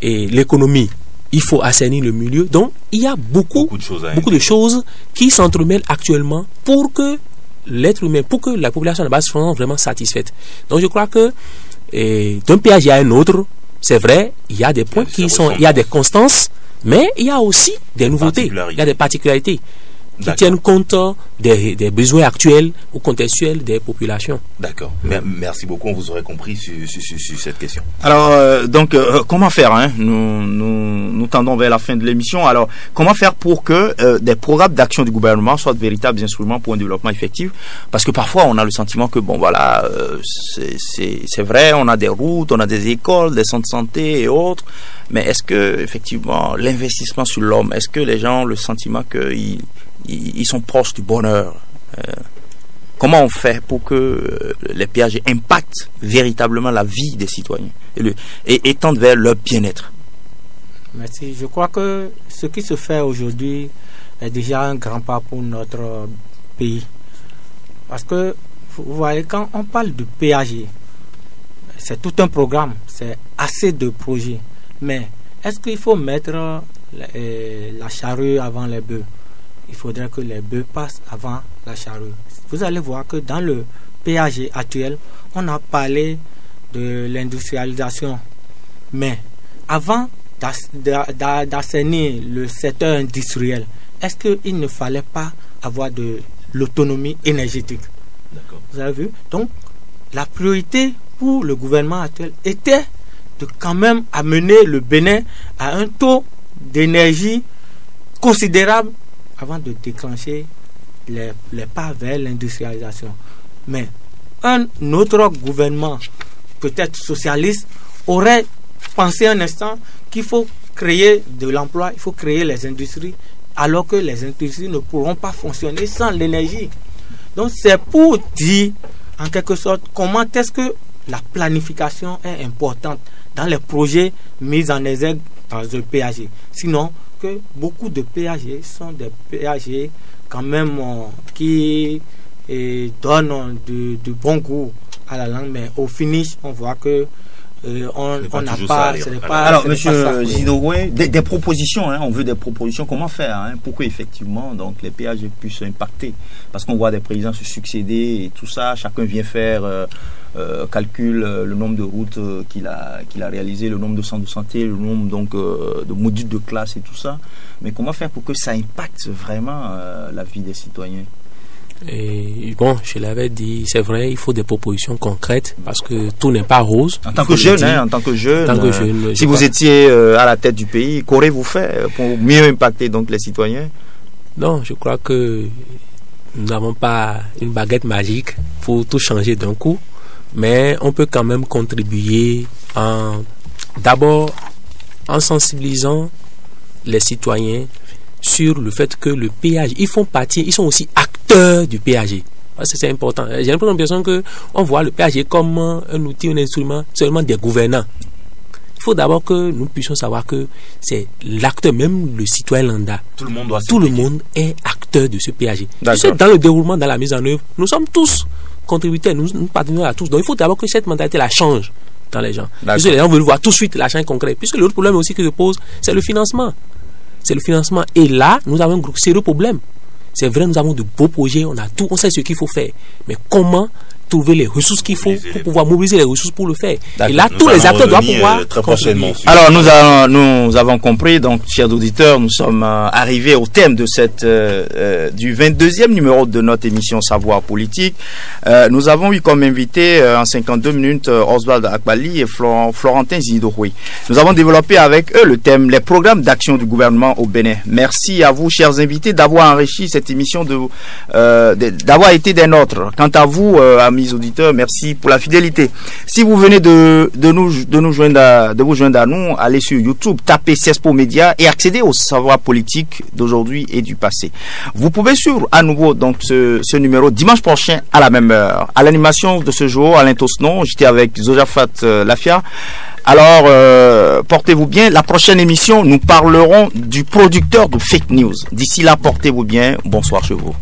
Speaker 4: et l'économie, il faut assainir le milieu. Donc il y a beaucoup de choses qui s'entremêlent actuellement pour que l'être humain, pour que la population de base soit vraiment satisfaite. Donc je crois que d'un péage à un autre, c'est vrai, il y a des points il y a des constances, mais il y a aussi des nouveautés, il y a des particularités qui tiennent compte des besoins actuels ou contextuels des populations.
Speaker 3: D'accord. Merci beaucoup, on vous aurait compris sur cette question.
Speaker 5: Alors, comment faire, hein? Nous tendons vers la fin de l'émission. Alors, comment faire pour que des programmes d'action du gouvernement soient de véritables instruments pour un développement effectif? Parce que parfois, on a le sentiment que, c'est vrai, on a des routes, on a des écoles, des centres de santé et autres, mais est-ce que, effectivement, l'investissement sur l'homme, est-ce que les gens ont le sentiment qu'ils sont proches du bonheur? Comment on fait pour que les péages impactent véritablement la vie des citoyens et tendent vers leur bien-être?
Speaker 2: Merci. Je crois que ce qui se fait aujourd'hui est déjà un grand pas pour notre pays. Parce que, vous voyez, quand on parle de péage, c'est tout un programme, c'est assez de projets. Mais est-ce qu'il faut mettre la charrue avant les bœufs? Il faudrait que les bœufs passent avant la charrue. Vous allez voir que dans le PAG actuel, on a parlé de l'industrialisation. Mais avant d'assainir le secteur industriel, est-ce qu'il ne fallait pas avoir de l'autonomie énergétique? D'accord. Vous avez vu? Donc, la priorité pour le gouvernement actuel était de quand même amener le Bénin à un taux d'énergie considérable avant de déclencher les pas vers l'industrialisation. Mais un autre gouvernement, peut-être socialiste, aurait pensé un instant qu'il faut créer de l'emploi, il faut créer les industries, alors que les industries ne pourront pas fonctionner sans l'énergie. Donc c'est pour dire, en quelque sorte, comment est-ce que la planification est importante dans les projets mis en exergue dans le PAG. Sinon, que beaucoup de PAG sont des PAG quand même qui donnent du bon goût à la langue, mais au finish, on voit que on n'a pas.
Speaker 5: Alors, monsieur Zidoué, des propositions, hein, on veut des propositions. Comment faire, hein, pour que effectivement, donc les péages puissent impacter? Parce qu'on voit des présidents se succéder et tout ça. Chacun vient faire calcule le nombre de routes qu'il a réalisé, le nombre de centres de santé, le nombre donc de modules de classe et tout ça. Mais comment faire pour que ça impacte vraiment la vie des citoyens?
Speaker 4: Et bon, je l'avais dit, c'est vrai, il faut des propositions concrètes parce que tout n'est pas rose.
Speaker 5: En tant que jeune, si vous étiez à la tête du pays, qu'aurez-vous fait pour mieux impacter donc les citoyens?
Speaker 4: Non, je crois que nous n'avons pas une baguette magique pour tout changer d'un coup, mais on peut quand même contribuer d'abord en sensibilisant les citoyens sur le fait que le péage, ils sont aussi acteurs du péage. C'est important. J'ai l'impression qu'on voit le péage comme un outil, un instrument seulement des gouvernants. Il faut d'abord que nous puissions savoir que c'est l'acteur, même le citoyen lambda. Tout le monde est acteur de ce péage. Dans le déroulement, dans la mise en œuvre, nous sommes tous contributeurs, nous participons à tous. Donc il faut d'abord que cette mentalité la change dans les gens. Puisque les gens veulent voir tout de suite la change concrète. Puisque l'autre problème aussi que je pose, c'est le financement. c'est le financement. Et là, nous avons un gros sérieux problème. C'est vrai, nous avons de beaux projets, on a tout, on sait ce qu'il faut faire. Mais comment trouver les ressources qu'il faut pour pouvoir mobiliser les ressources pour le faire? Et là, tous les acteurs doivent pouvoir
Speaker 3: très prochainement.
Speaker 5: Alors, nous avons compris, donc, chers auditeurs, nous sommes arrivés au thème de cette du 22e numéro de notre émission Savoir Politique. Nous avons eu comme invité en 52 minutes Oswald Akbali et Florentin Zinidouroui. Nous avons développé avec eux le thème les programmes d'action du gouvernement au Bénin. Merci à vous, chers invités, d'avoir enrichi cette émission, d'avoir été des nôtres. Quant à vous, amis auditeurs, merci pour la fidélité. Si vous venez de vous joindre à nous, allez sur YouTube, tapez CESPO Média et accédez au savoir politique d'aujourd'hui et du passé. Vous pouvez suivre à nouveau donc ce numéro dimanche prochain à la même heure. À l'animation de ce jour, Alain Tosnon, j'étais avec Zojafat Lafia. Alors, portez-vous bien. La prochaine émission, nous parlerons du producteur de fake news. D'ici là, portez-vous bien. Bonsoir chez vous.